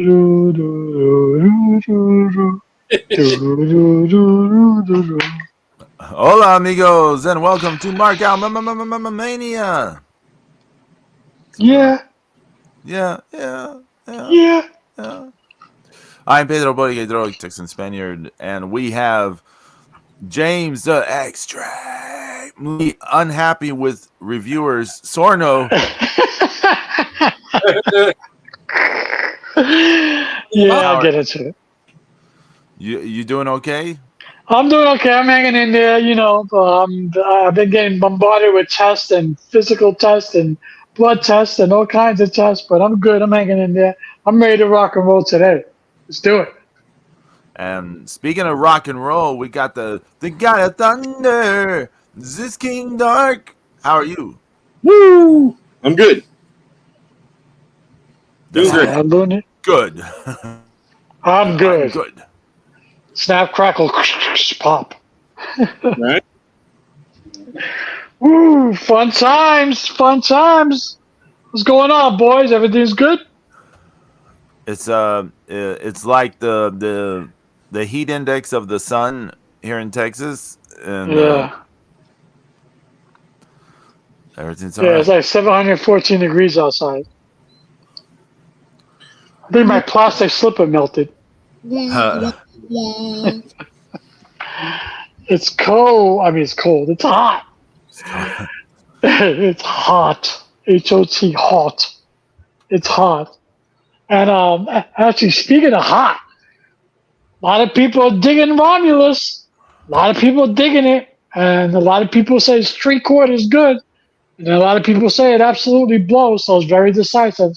Hola, amigos, and welcome to Mark Out Mania. Yeah, Yeah. yeah. I'm Pedro Bodega, Texan Spaniard, and we have James the extremely unhappy with reviewers, Sorno. Yeah, I get into it. You doing okay? I'm doing okay. I'm hanging in there. I've been getting bombarded with tests and physical tests and blood tests and all kinds of tests, but I'm good. I'm hanging in there. I'm ready to rock and roll today. Let's do it. And speaking of rock and roll, we got the God of Thunder, this King Dark. How are you? Woo! I'm good. Doing great. I'm doing it. Good. I'm good. Good. Snap, crackle, pop. Right? Woo! Fun times. Fun times. What's going on, boys? Everything's good? It's like the heat index of the sun here in Texas, and Yeah. everything's Yeah, it's alright. like 714 degrees outside. I think my plastic slipper melted. It's cold. I mean, it's cold. It's hot. It's hot. Hot. Hot. It's hot. And actually, speaking of hot, a lot of people are digging Romulus. A lot of people are digging it, and a lot of people say street court is good, and a lot of people say it absolutely blows. So it's very decisive.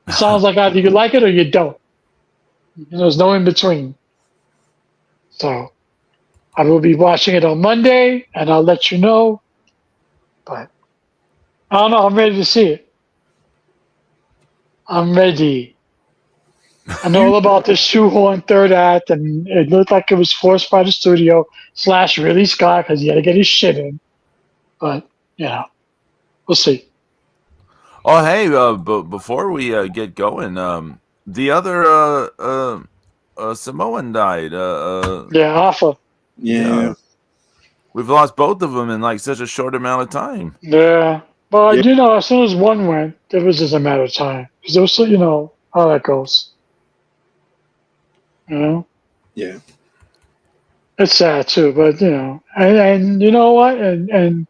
It sounds like either you like it or you don't. There's no in between. So I will be watching it on Monday, and I'll let you know. But I don't know. I'm ready to see it. I'm ready. I know all about the shoehorn third act, and it looked like it was forced by the studio / Ridley Scott because he had to get his shit in. But we'll see. Oh, hey, but before we get going, the other Samoan died. Yeah, Alpha. Yeah. Yeah. We've lost both of them in like such a short amount of time. Yeah. But Yeah. as soon as one went, it was just a matter of time. Because also, how that goes. You know? Yeah. It's sad too, but and you know what? And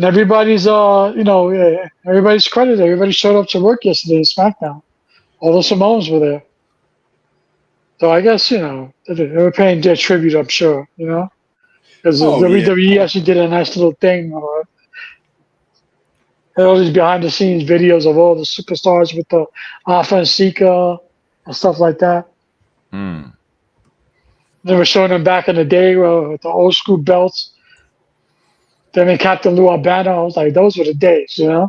everybody's everybody's credited. Everybody showed up to work yesterday at SmackDown. All the Samoans were there. So I guess, they were paying their tribute, I'm sure, because the Oh yeah. WWE actually did a nice little thing. Had all these behind the scenes videos of all the superstars with the Alpha and Sika and stuff like that. Hmm. They were showing them back in the day with the old school belts. Then in Captain Lou Albano, I was like, those were the days, Yeah.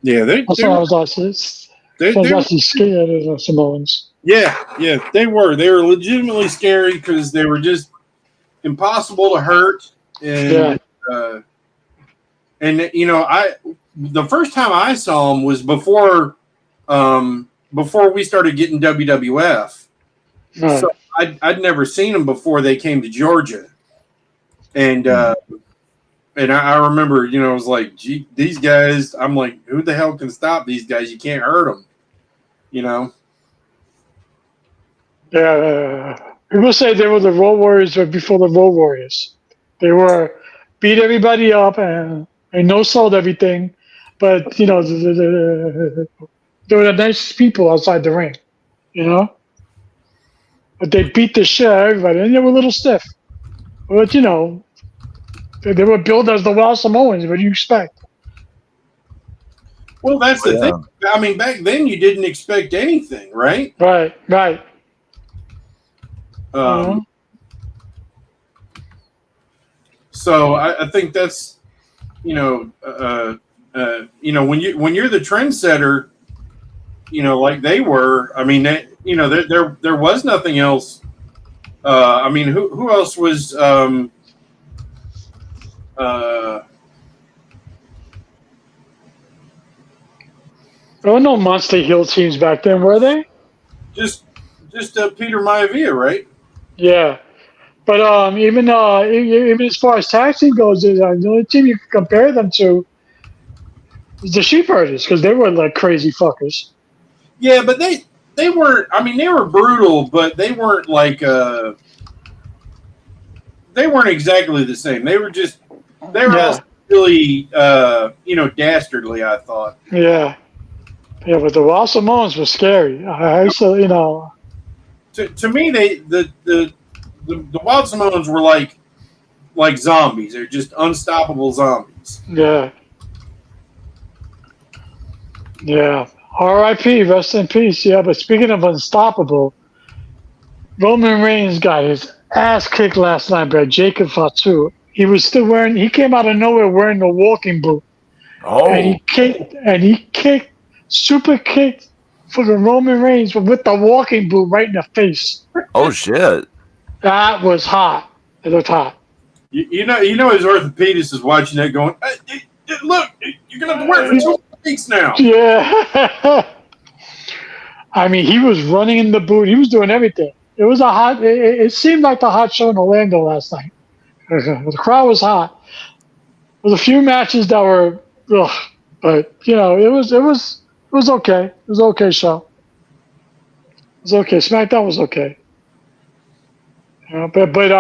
That's why I was actually scared of the Samoans. Yeah. They were. They were legitimately scary because they were just impossible to hurt, Yeah. and the first time I saw them was before we started getting WWF. Right. So I'd never seen them before they came to Georgia, and I remember, I was like, gee, these guys. I'm like, who the hell can stop these guys? You can't hurt them, Yeah. People say they were the Road Warriors before the Road Warriors. They were beat everybody up and no sold everything, but they were the nicest people outside the ring, But they beat the shit out of everybody, and they were a little stiff. But they were billed as the Wild Samoans. What do you expect? Well, that's the thing. I mean, back then you didn't expect anything, right? Right. So I think that's when you're the trendsetter, like they were. I mean, there was nothing else. I mean, who else was? There were no monster heel teams back then, were they? Just Peter Maivia, right? Yeah. But even as far as tag team goes, the only team you can compare them to is the Sheepherders because they were like crazy fuckers. Yeah, but they weren't. I mean, they were brutal, but they weren't like they weren't exactly the same. They were Yeah, also really dastardly. I thought. yeah, yeah. But the Wild Samoans were scary. I used to, To me, the Wild Samoans were like zombies. They're just unstoppable zombies. yeah, yeah. R.I.P. Rest in peace. Yeah, but speaking of unstoppable, Roman Reigns got his ass kicked last night by Jacob Fatu. He was still wearing. He came out of nowhere wearing the walking boot, and Oh, he kicked, super kicked for the Roman Reigns with the walking boot right in the face. oh shit! That was hot. It looked hot. You know, his orthopedist is watching that, going, "Look, you're gonna have to wear it for 2 weeks now." Yeah. I mean, he was running in the boot. He was doing everything. It was a hot. It seemed like the hot show in Orlando last night. The crowd was hot. There was a few matches that were, ugh, but it was okay. It was an okay show. It was okay. SmackDown was okay. But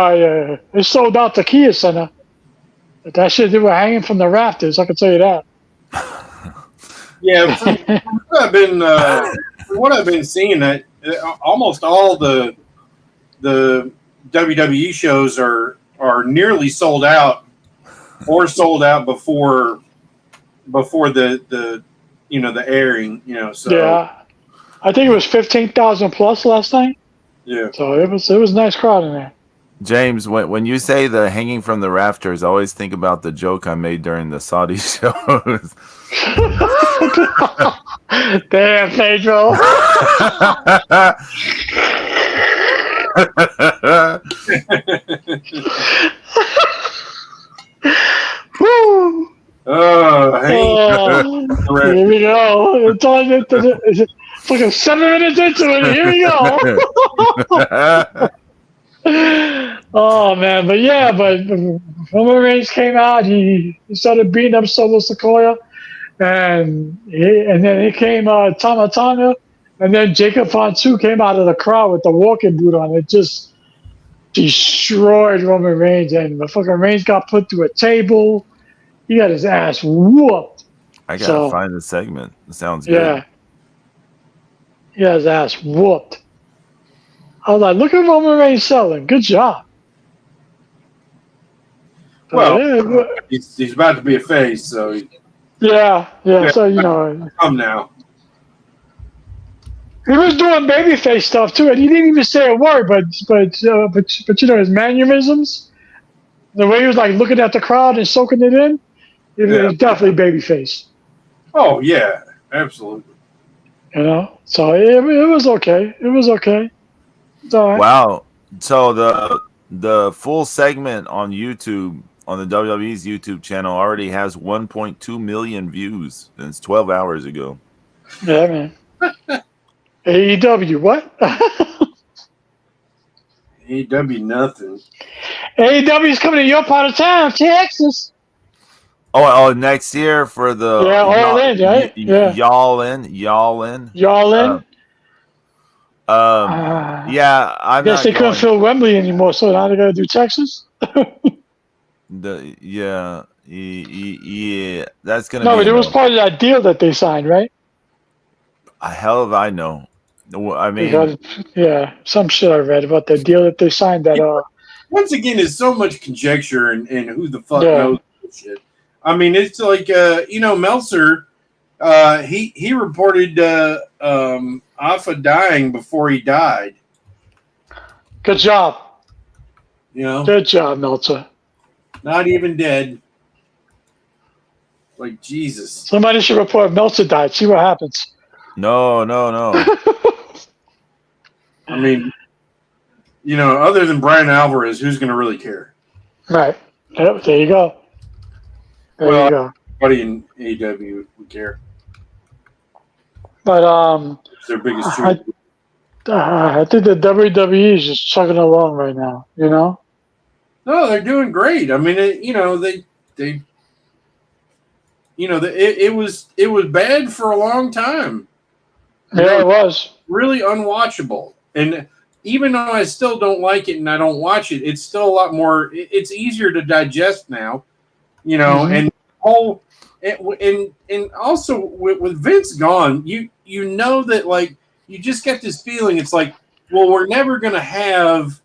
it sold out the Kia Center. But that shit, they were hanging from the rafters. I can tell you that. Yeah, from what I've been seeing, that almost all the WWE shows are nearly sold out or sold out before the the airing. So Yeah, I think it was 15,000 plus last night. yeah. So it was a nice crowd in there. James, when you say the hanging from the rafters, I always think about the joke I made during the Saudi shows. Damn, Pedro. Woo. Hey, Here we go. It's fucking 7 minutes into it. Here we go. Oh man, but Roman Reigns came out. He started beating up Solo Sequoia, and then he came Tama Tonga, and then Jacob Fatu came out of the crowd with the walking boot on. It just destroyed Roman Reigns, and the fucking Reigns got put through a table. He got his ass whooped. I gotta So find the segment. It sounds good. yeah, he got his ass whooped. I was like, look at Roman Reigns selling. Good job. well, yeah, he's about to be a face, so yeah. So come now. he was doing babyface stuff too, and he didn't even say a word. But his mannerisms, the way he was like looking at the crowd and soaking it in, it was definitely babyface. Oh yeah, absolutely. So it was okay. It was okay. It's all right. Wow. So the full segment on YouTube, on the WWE's YouTube channel, already has 1.2 million views, and it's 12 hours ago. Yeah, man. AEW, what? AEW nothing. AEW is coming to your part of town, Texas. Oh, next year for the All in, right? y'all in. Y'all in. Yeah, I guess they couldn't fill Wembley anymore, so now they got to do Texas. Yeah, that's gonna. No, but it was part of that deal that they signed, right? A hell if I know. I mean, because, some shit I read about the deal that they signed. That once again, there's so much conjecture and who the fuck knows this shit. I mean, it's like Meltzer. He reported Alpha dying before he died. Good job. Good job, Meltzer. Not even dead. Like Jesus. Somebody should report Meltzer died. See what happens. No. I mean, other than Brian Alvarez, who's going to really care? Right. Yep, there you go. There you go. Everybody in AEW would care. But It's their biggest I, cheerleader. I think the WWE is just chugging along right now. You know? No, they're doing great. I mean, they it was bad for a long time. Yeah, it was. Really unwatchable. And even though I still don't like it and I don't watch it, it's still a lot more. It's easier to digest now, Mm-hmm. And whole and also with Vince gone, you know that like you just get this feeling. It's like, well, we're never gonna have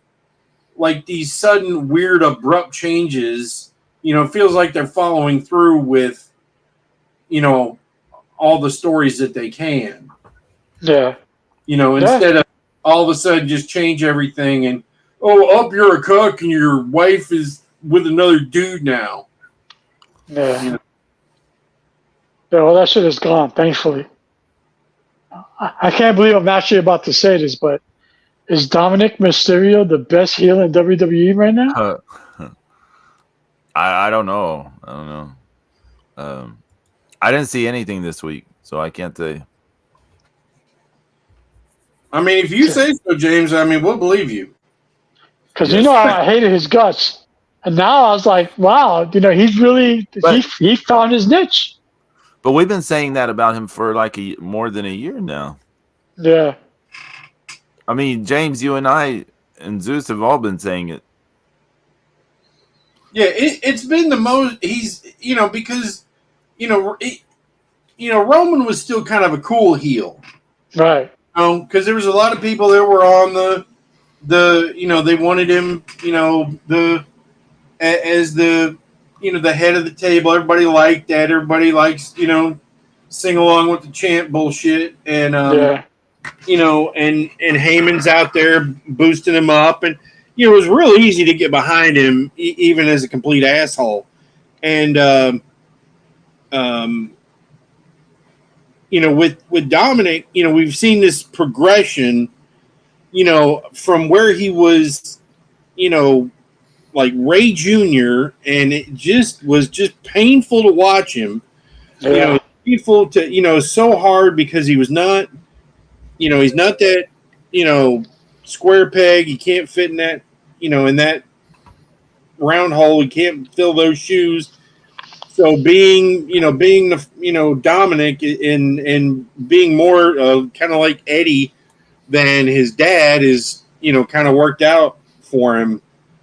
like these sudden weird abrupt changes. It feels like they're following through with you know all the stories that they can. Yeah. Yeah. Instead of all of a sudden just change everything and you're a cook and your wife is with another dude now. Yeah. You know, Yeah. Well, that shit is gone. Thankfully. I can't believe I'm actually about to say this, but is Dominic Mysterio the best heel in WWE right now? I don't know. I don't know. I didn't see anything this week, so I can't say. I mean, if you say so, James, I mean, we'll believe you. Because Yes. I hated his guts, and now I was like, wow, he's really he found his niche. But we've been saying that about him for like more than a year now. Yeah. I mean, James, you and I and Zeus have all been saying it. Yeah, it's been the most. He's because Roman was still kind of a cool heel. Right. Because there was a lot of people that were on they wanted him as the the head of the table. Everybody liked that. Everybody likes sing along with the chant bullshit and Yeah. and Heyman's out there boosting him up, and it was real easy to get behind him, even as a complete asshole. And with Dominic, we've seen this progression, from where he was, like Ray Jr., and it was just painful to watch him. Yeah. Painful to so hard because he was not. He's not that, square peg. He can't fit in that, in that round hole. He can't fill those shoes. So being the, Dominic and being more kind of like Eddie than his dad is, kind of worked out for him.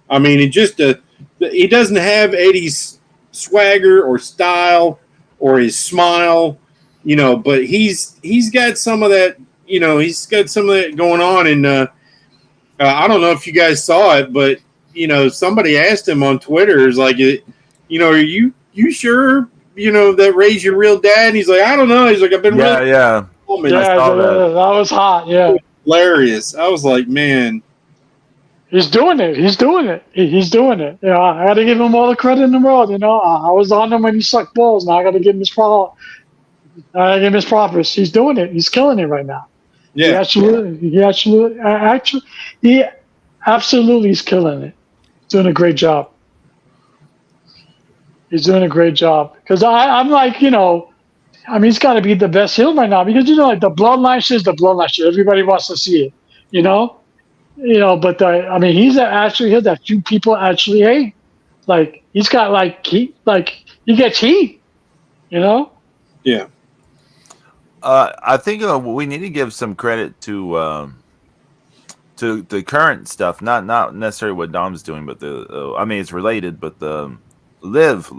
I mean, he doesn't have Eddie's swagger or style or his smile, but he's got some of that. He's got some of that going on. And I don't know if you guys saw it, but somebody asked him on Twitter, is like, are you sure that Ray's your real dad? And he's like, I don't know. He's like, I've been Yeah. Yeah, that was hot. Yeah. Hilarious. I was like, man, he's doing it. He's doing it. He's doing it. I got to give him all the credit in the world. I was on him when he sucked balls. Now I got to give him his props. He's doing it. He's killing it right now. yeah, He absolutely is killing it. He's doing a great job. He's doing a great job. Because I'm like, he's got to be the best heel right now because like the bloodline shit is the bloodline shit. Everybody wants to see it, But he's actually heel that few people actually hate. Like he's got he gets heat, yeah. I think we need to give some credit to the current stuff, not necessarily what Dom's doing, but it's related, but the Liv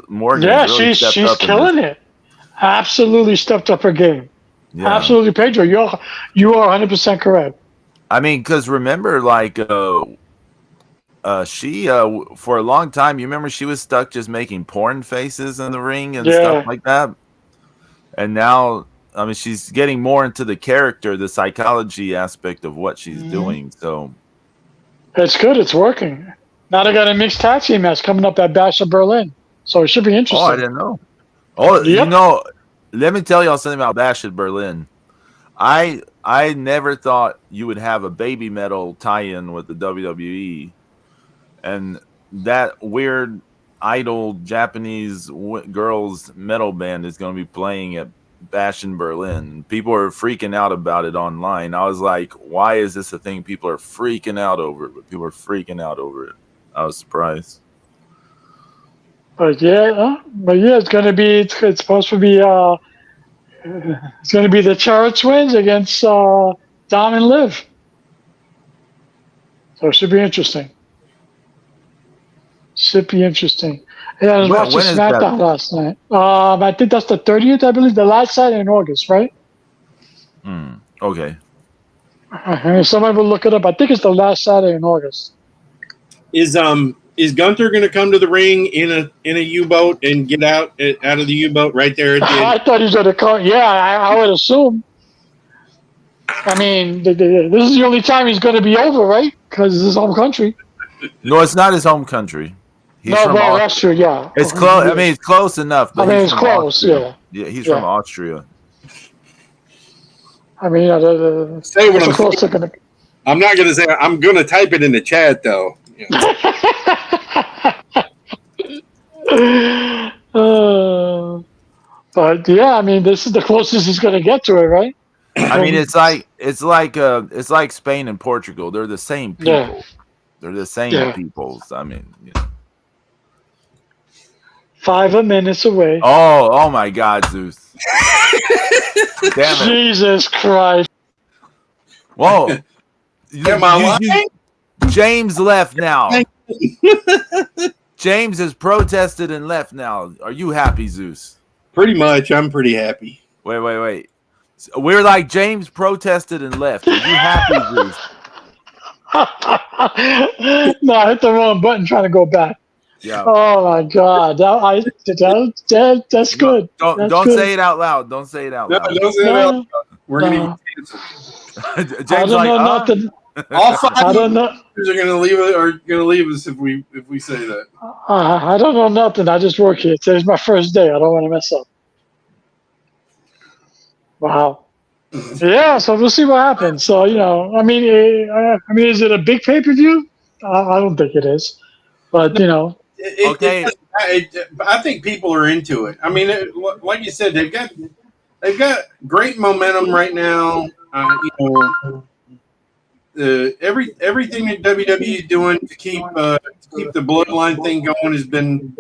Morgan. Yeah, really she's killing it. Absolutely stepped up her game. Yeah. Absolutely, Pedro. You are 100% correct. I mean, because remember, like she for a long time, you remember she was stuck just making porn faces in the ring and stuff like that, and now. I mean, she's getting more into the character, the psychology aspect of what she's doing. So it's good. It's working. Now they got a mixed tag team match coming up at Bash of Berlin, so it should be interesting. Oh, I didn't know. Oh, yep. Let me tell y'all something about Bash at Berlin. I never thought you would have a Baby Metal tie-in with the WWE, and that weird idol Japanese girls metal band is going to be playing at Bash in Berlin. People are freaking out about it online. I was like, why is this a thing? People are freaking out over it. But people are freaking out over it. I was surprised. But yeah, it's gonna be. It's supposed to be. It's gonna be the Chara twins against Dom and Liv. So it should be interesting. Should be interesting. Yeah, I was watching when is SmackDown that? last night. I think that's the 30th, I believe, the last Saturday in August, right? Okay. Somebody will look it up. I think it's the last Saturday in August. Is Gunther going to come to the ring in a U-boat and get out of the U-boat right there at the I end? thought he was going to come. Yeah, I would assume. I mean, this is the only time he's going to be over, right? Because it's his home country. No, it's not his home country. He's No, from well, that's true. Yeah, It's close. I mean, it's close enough. But it's close. Austria. Yeah, he's from Yeah. Austria. I mean, Say what I'm close saying. to I'm not going to say. I'm going to type it in the chat though. But yeah, I mean, this is the closest he's going to get to it, right? I mean, it's like Spain and Portugal. They're the same people. Yeah. They're the same peoples. I mean, 5 minutes away. Oh my God, Zeus! Damn it! Jesus Christ! Whoa! Am I lying? James left now. James has protested and left now. Are you happy, Zeus? Pretty much. I'm pretty happy. Wait. We're like James protested and left. Are you happy, Zeus? No, I hit the wrong button trying to go back. Yeah. Oh my God, that's good. Don't say it out loud. Don't say it out loud. No, don't say it out loud. We're going to get canceled. James Nothing. All 5 I don't know. are going to leave us if we say that. I don't know nothing. I just work here. Today's my first day. I don't want to mess up. Wow. Yeah, so we'll see what happens. So I mean, is it a big pay-per-view? I don't think it is, but Okay. I think people are into it. I mean, like you said, they've got great momentum right now. Everything that WWE is doing to keep the bloodline thing going has been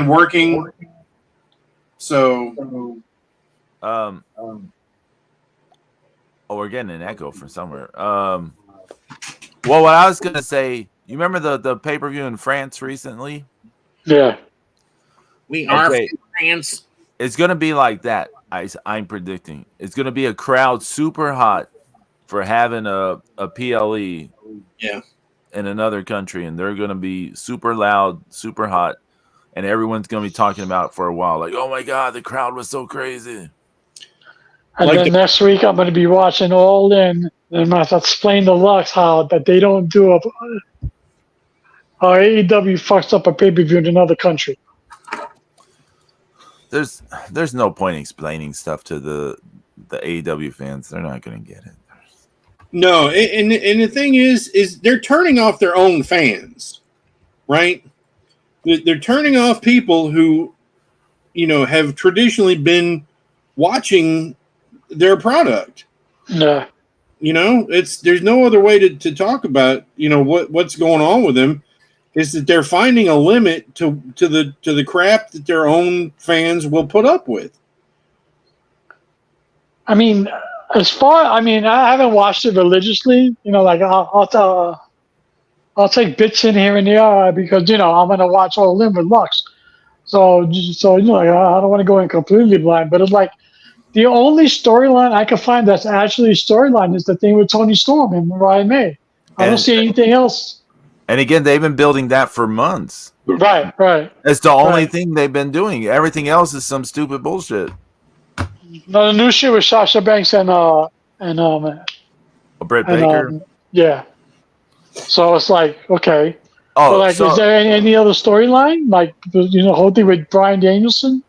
working. So, we're getting an echo from somewhere. Well, what I was gonna say, you remember the pay-per-view in France recently? Yeah. we are France. It's gonna be like that. I'm predicting it's gonna be a crowd super hot for having a PLE in another country, and they're gonna be super loud, super hot, and everyone's gonna be talking about it for a while. Like, oh my God, the crowd was so crazy. And then next week I'm going to be watching All In, and I have to explain to Lux how that they don't do how AEW fucks up a pay-per-view in another country. There's no point in explaining stuff to the AEW fans. They're not going to get it. No, and the thing is they're turning off their own fans, right? They're turning off people who, have traditionally been watching their product. Yeah. There's no other way to talk about, what's going on with them, is that they're finding a limit to the crap that their own fans will put up with. I mean, I haven't watched it religiously. I'll take bits in here and there because I'm gonna watch All In with Lux. So I don't want to go in completely blind, but it's like the only storyline I can find that's actually a storyline is the thing with Tony Storm and Mariah May. I don't see anything else. And again, they've been building that for months. Right. It's the only thing they've been doing. Everything else is some stupid bullshit. No, the new shit with Sasha Banks and Britt Baker. Yeah. So it's like, okay. Oh, is there any other storyline? Like, whole thing with Bryan Danielson?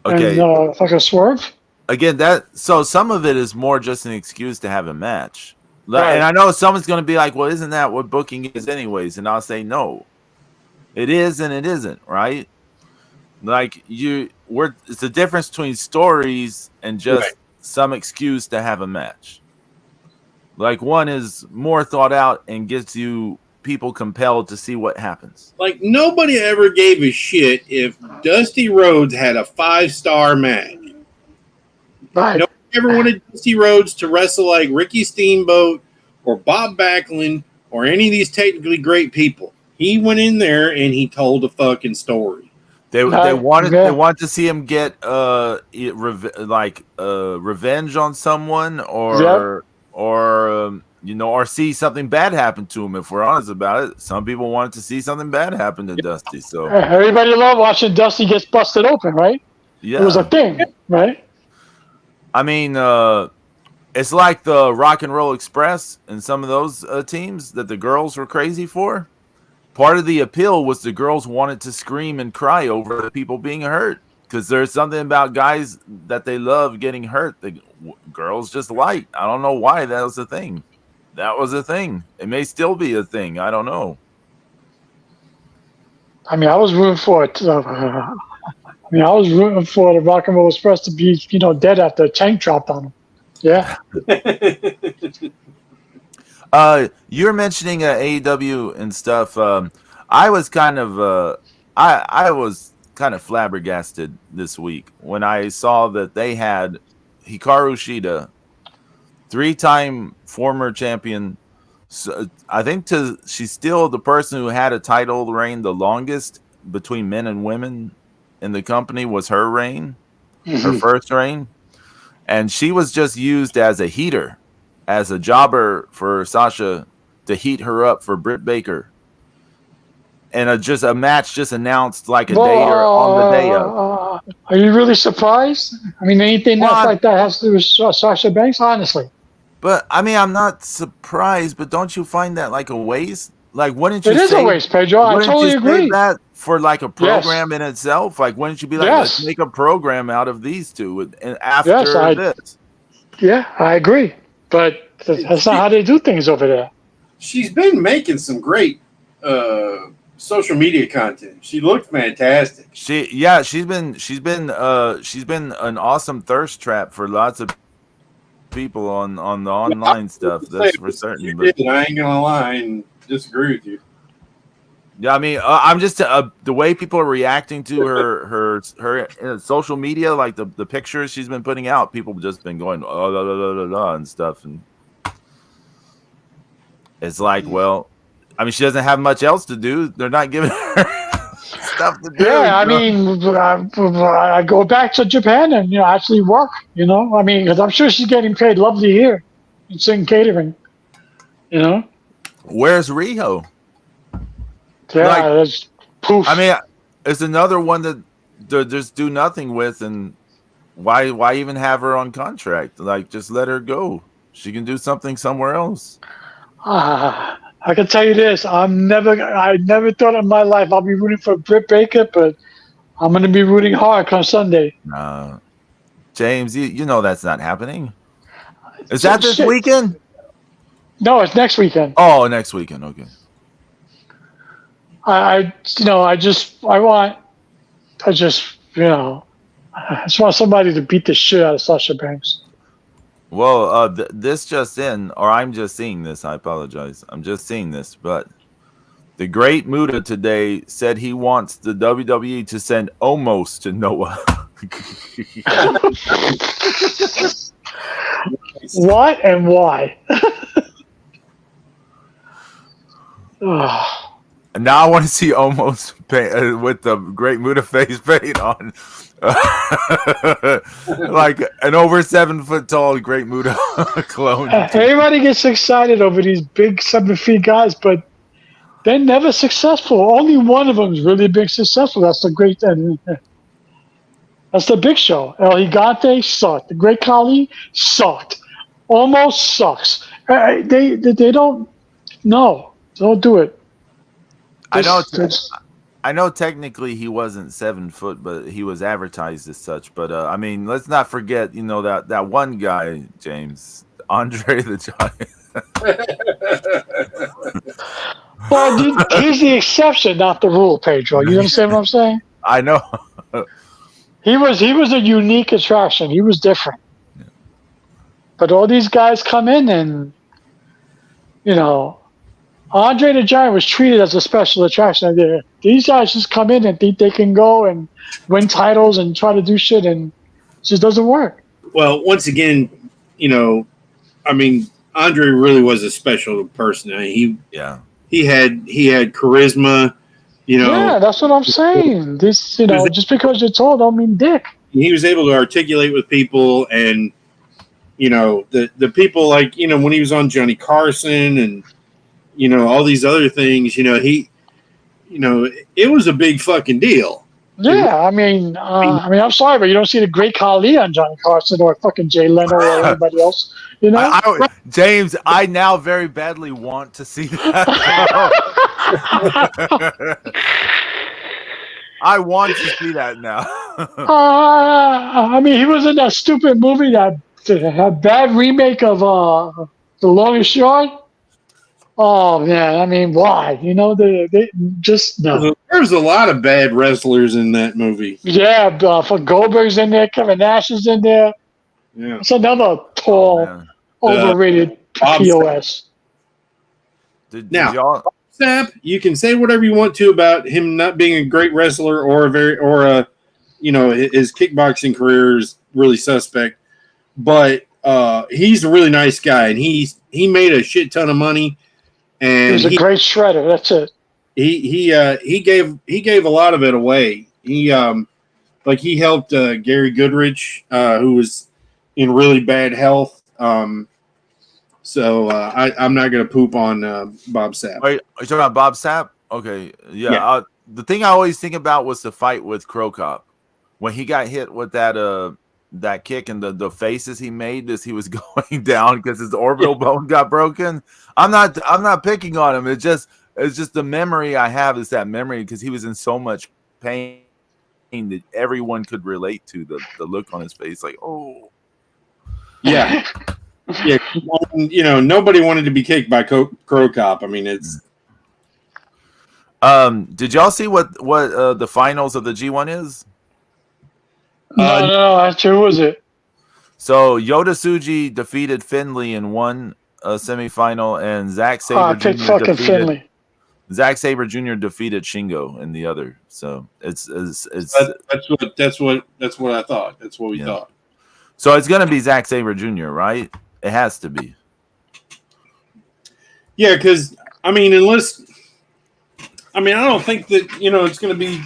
Okay. And fucking Swerve? Again, so some of it is more just an excuse to have a match. Right. And I know someone's going to be like, well, isn't that what booking is anyways? And I'll say, no. It is and it isn't, right? Like, it's the difference between stories and just Right. some excuse to have a match. Like one is more thought out and gets you people compelled to see what happens. Like nobody ever gave a shit if Dusty Rhodes had a 5-star match. Right. Nobody ever wanted Dusty Rhodes to wrestle like Ricky Steamboat or Bob Backlund or any of these technically great people. He went in there and he told a fucking story. They Right. wanted to see him get revenge on someone or or see something bad happen to him. If we're honest about it, some people wanted to see something bad happen to Dusty. So Everybody loved watching Dusty gets busted open, right? yeah, It was a thing, right? I mean, it's like the Rock and Roll Express and some of those teams that the girls were crazy for. Part of the appeal was the girls wanted to scream and cry over the people being hurt because there's something about guys that they love getting hurt. The girls just like. I don't know why that was a thing. That was a thing. It may still be a thing. I don't know. I mean, I was rooting for it. I was rooting for the Rock and Roll Express to be, dead after a tank dropped on him. Yeah. You're mentioning AEW and stuff. I was kind of I was kind of flabbergasted this week when I saw that they had Hikaru Shida, 3-time former champion. So I think she's still the person who had a title reign the longest between men and women in the company was her reign, her first reign. And she was just used as a heater, as a jobber for Sasha to heat her up for Britt Baker. And just a match just announced like a day or on the day of. Are you really surprised? I mean, anything else like that has to do with Sasha Banks, honestly. But I mean, I'm not surprised. But don't you find that like a waste? Like, wouldn't you? It is a waste, Pedro. I totally agree. That for like a program in itself, like, wouldn't you be like, let's make a program out of these two and after this? Yeah, I agree. But that's not how they do things over there. She's been making some great social media content. She looked fantastic. She's been an awesome thirst trap for lots of people on the online stuff. That's for certain. But I ain't gonna lie and disagree with you. Yeah, I mean, I'm just the way people are reacting to her social media, like the pictures she's been putting out. People have just been going and stuff, and it's like, well, I mean, she doesn't have much else to do. They're not giving her stuff to do. Yeah, I mean, I go back to Japan and actually work. I mean, because I'm sure she's getting paid lovely here in Sing Catering. Where's Riho? Yeah, that's poof. I mean, it's another one that they just do nothing with, and why even have her on contract? Like, just let her go. She can do something somewhere else. I can tell you this: I never thought in my life I'll be rooting for Britt Baker, but I'm going to be rooting hard on Sunday. James, you know that's not happening. Is that this weekend? No, it's next weekend. Oh, next weekend. Okay. I just want somebody to beat the shit out of Sasha Banks. Well, this just in, or I'm just seeing this. I apologize. I'm just seeing this, but the Great Muta today said he wants the WWE to send Omos to Noah. What and why? And now I want to see Omos with the Great Muta face paint on. Like an over 7 foot tall Great Muta clone. Everybody gets excited over these big 7 feet guys, but they're never successful. Only one of them is really big successful. That's the great. That's the Big Show. El Gigante sucked. The Great Khali sucked. Almost sucks. They don't. No, don't do it. I know technically he wasn't 7 foot, but he was advertised as such. But I mean, let's not forget, that one guy, James, Andre the Giant. Well, he's the exception, not the rule, Pedro. You understand what I'm saying? I know. He was a unique attraction. He was different. But all these guys come in and Andre the Giant was treated as a special attraction. These guys just come in and think they can go and win titles and try to do shit, and it just doesn't work. Well, once again, I mean, Andre really was a special person. I mean, he had charisma. Yeah, that's what I'm saying. This, just because you're tall don't mean dick. He was able to articulate with people, and the people like when he was on Johnny Carson and all these other things. It was a big fucking deal. Yeah, I mean, I'm sorry, but you don't see the Great Khali on Johnny Carson or fucking Jay Leno or anybody else. James, I now very badly want to see that. I want to see that now. I mean, he was in that stupid movie, that bad remake of The Longest Yard. Oh man, I mean, why? They just no. There's a lot of bad wrestlers in that movie. Yeah, for Goldberg's in there, Kevin Nash is in there. Yeah, it's another tall, overrated POS. Now, Snap, you can say whatever you want to about him not being a great wrestler or his kickboxing career is really suspect, but he's a really nice guy, and he made a shit ton of money. And he was a great shredder. That's it. He gave a lot of it away. He helped Gary Goodrich, who was in really bad health. So I'm not going to poop on Bob Sapp. Wait, are you talking about Bob Sapp? Okay, yeah. The thing I always think about was the fight with Crow Cop when he got hit with that kick and the faces he made as he was going down because his orbital bone got broken. I'm not picking on him. It's just the memory I have is that memory because he was in so much pain that everyone could relate to the look on his face, like, oh, yeah, yeah. Nobody wanted to be kicked by Crow Cop. I mean, it's. Did y'all see what the finals of the G1 is? No, actually, who was it? So Yoda Tsuji defeated Finley in one semifinal, and Zack Sabre Jr. defeated Shingo in the other. So it's that's what I thought. That's what we thought. So it's gonna be Zack Sabre Jr., right? It has to be. Yeah, because I don't think that it's going to be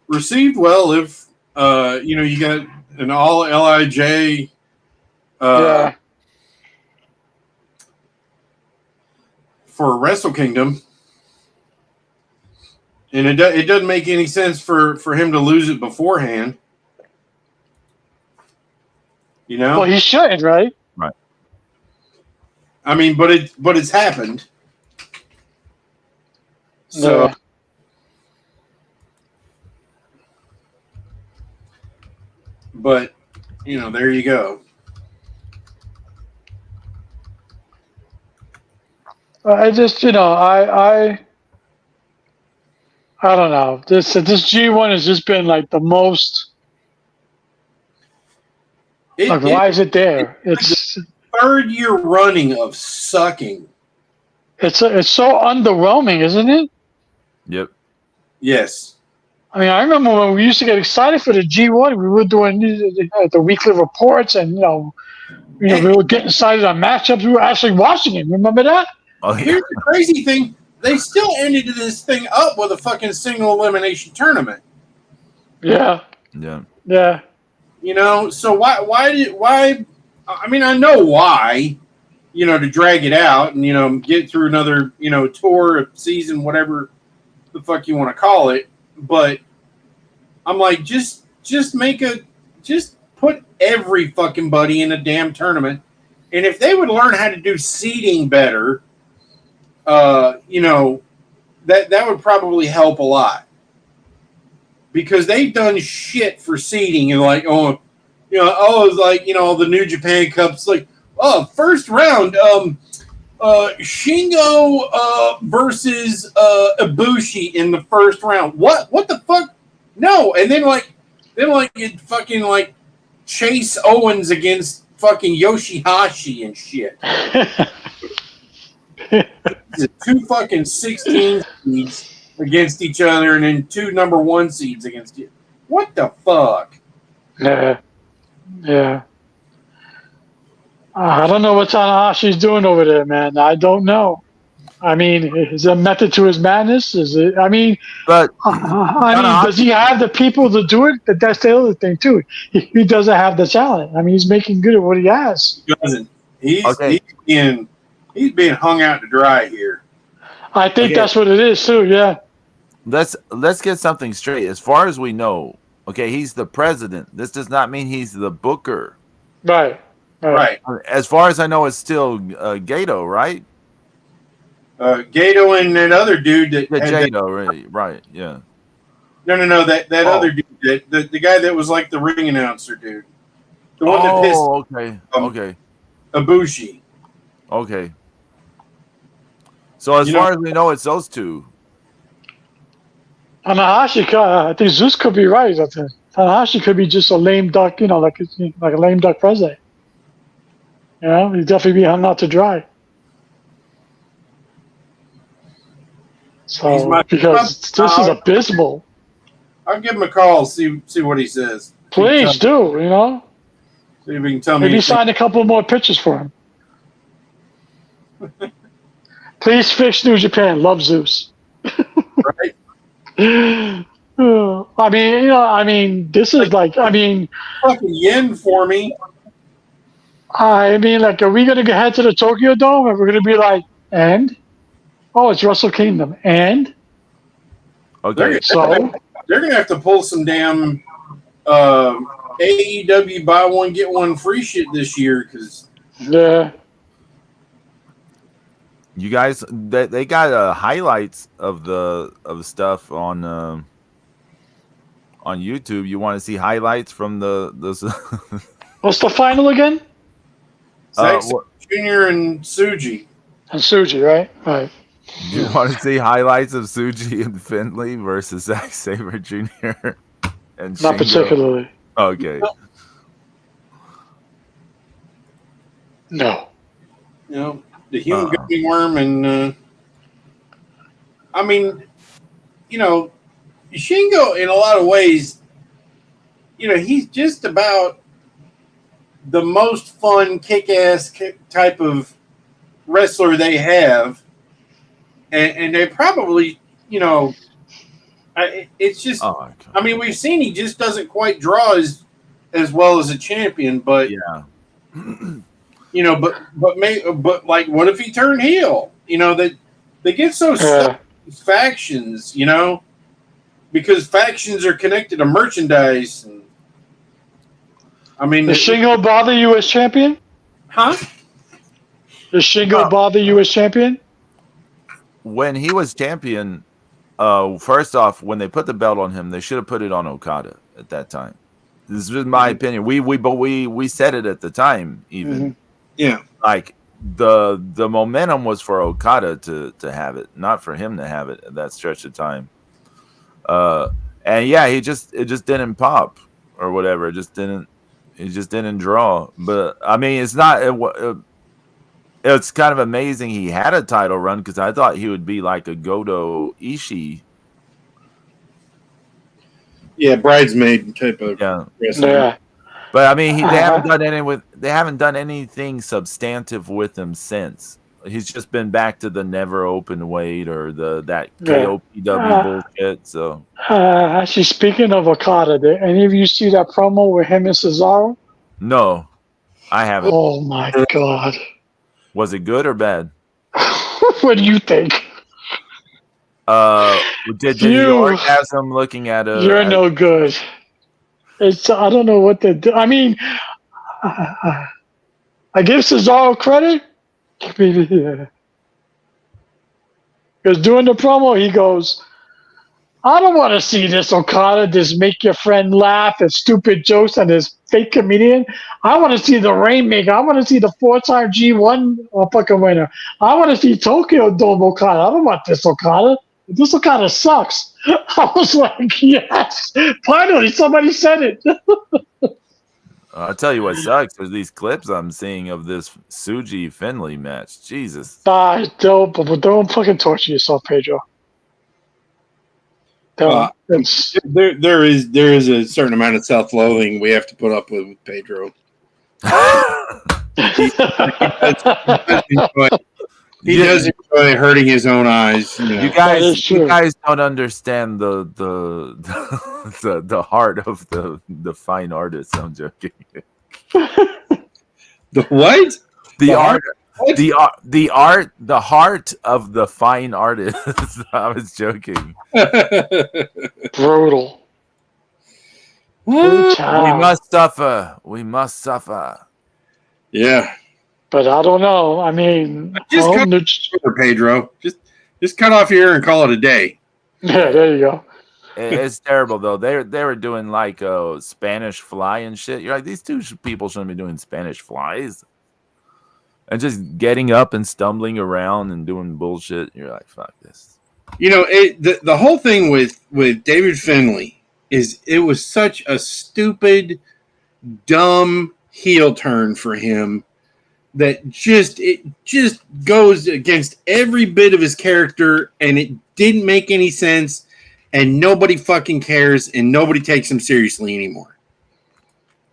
received well if you got an all LIJ for Wrestle Kingdom, and it doesn't make any sense for him to lose it beforehand. Well, he shouldn't, right? Right. I mean, but it's happened. So. Yeah. But, there you go. I just, I don't know. This G1 has just been like the most. Why is it there? It's third year running of sucking. It's so underwhelming, isn't it? Yep. Yes. I mean, I remember when we used to get excited for the G1. We were doing the weekly reports, and we were getting excited on matchups. We were actually watching it. Remember that? Oh, yeah. Here's the crazy thing: they still ended this thing up with a fucking single elimination tournament. Yeah. Yeah. Yeah. So why? I mean, I know why. To drag it out and get through another tour, season, whatever the fuck you want to call it. But I'm like, just put every fucking buddy in a damn tournament. And if they would learn how to do seeding better, that would probably help a lot. Because they've done shit for seeding and like, it's like, the New Japan Cup's like, first round, Shingo versus Ibushi in the first round. What the fuck? No. And then Then like it fucking like Chase Owens against fucking Yoshihashi and shit. Two fucking 16 seeds against each other, and then two number 1 seeds against you. What the fuck? Yeah. Yeah. I don't know what Tanahashi's doing over there, man. I don't know. I mean, is there a method to his madness? Is it? I mean, But does he have the people to do it? But that's the other thing too. He doesn't have the talent. I mean, he's making good at what he has. He doesn't. He's Okay. he's being hung out to dry here. I think Okay. that's what it is too. Yeah. let's get something straight. As far as we know, okay, he's the president. This does not mean he's the booker. Right. Right. As far as I know, it's still Gato, right? Gato and that other dude that Yeah, had Gato, right? Yeah. no, that other dude, the guy that was like the ring announcer dude, the one that pissed Okay. Ibushi. Okay. So as far as we know, it's those two. Tanahashi, I think Zeus could be right. I think Tanahashi could be just a lame duck, like a lame duck president. He'd definitely be hung out to dry. So because this is abysmal. I'll give him a call, see what he says. Please do, See if he can tell me. Maybe sign a couple more pitches for him. Please fix New Japan. Love Zeus. Right? I mean, this is fucking yen for me. are we going to head to the Tokyo Dome and we're going to be like, and? Oh, it's Wrestle Kingdom. And? Okay. So? They're going to have to pull some damn AEW buy one, get one free shit this year because. Yeah. You guys, they got highlights of the stuff on YouTube. You want to see highlights from those? What's the final again? Zack Jr. and Tsuji. And Tsuji, right? Right. You want to see highlights of Tsuji and Finley versus Zack Sabre Jr. and Not Shingo? particularly. Okay. No. The human gummy worm and Shingo in a lot of ways, he's just about the most fun kick-ass type of wrestler they have, and they probably, it's just. We've seen he just doesn't quite draw as well as a champion, but yeah. But what if he turned heel? They get so stuck with factions, because factions are connected to merchandise. And, does Shingo bother you as champion? Huh? Does Shingo bother you as champion? When he was champion, first off, when they put the belt on him, they should have put it on Okada at that time. This is my opinion. We said it at the time, even. Mm-hmm. Yeah. Like the momentum was for Okada to have it, not for him to have it at that stretch of time. And yeah, it just didn't pop or whatever. It just didn't draw. But I mean, it's not. It's kind of amazing he had a title run because I thought he would be like a Goto Ishii. Yeah, bridesmaid type of wrestler. Yeah. But I mean, they haven't done anything substantive with him since. He's just been back to the never open weight or that KOPW bullshit. So, actually, speaking of Okada, did any of you see that promo with him and Cesaro? no, I haven't. Oh my God! Was it good or bad? What do you think? Did you orgasm looking at a? You're no good. I don't know what to do. I mean, I give Cesaro credit. Because during the promo, he goes, I don't want to see this Okada just make your friend laugh at stupid jokes and this fake comedian. I want to see the Rainmaker. I want to see the 4-time G1 fucking winner. I want to see Tokyo Dome Okada. I don't want this Okada. This one kind of sucks. I was like, yes, finally somebody said it. I'll tell you what sucks. There's these clips I'm seeing of this Suji Finley match. Jesus. Don't fucking torture yourself, Pedro. It's There is a certain amount of self-loathing we have to put up with Pedro. He does enjoy hurting his own eyes. You know. You guys don't understand the heart of the fine artist. I'm joking. The what? The art. The heart of the fine artist. I was joking. brutal. We must suffer. We must suffer. Yeah. But I don't know. I mean, just cut Pedro. Just cut off your ear and call it a day. Yeah, there you go. It's terrible though. They were doing like Spanish fly and shit. You're like, these two people shouldn't be doing Spanish flies. And just getting up and stumbling around and doing bullshit. You're like, fuck this. You know, the whole thing with David Finley is it was such a stupid, dumb heel turn for him that it just goes against every bit of his character, and it didn't make any sense, and nobody fucking cares, and nobody takes him seriously anymore.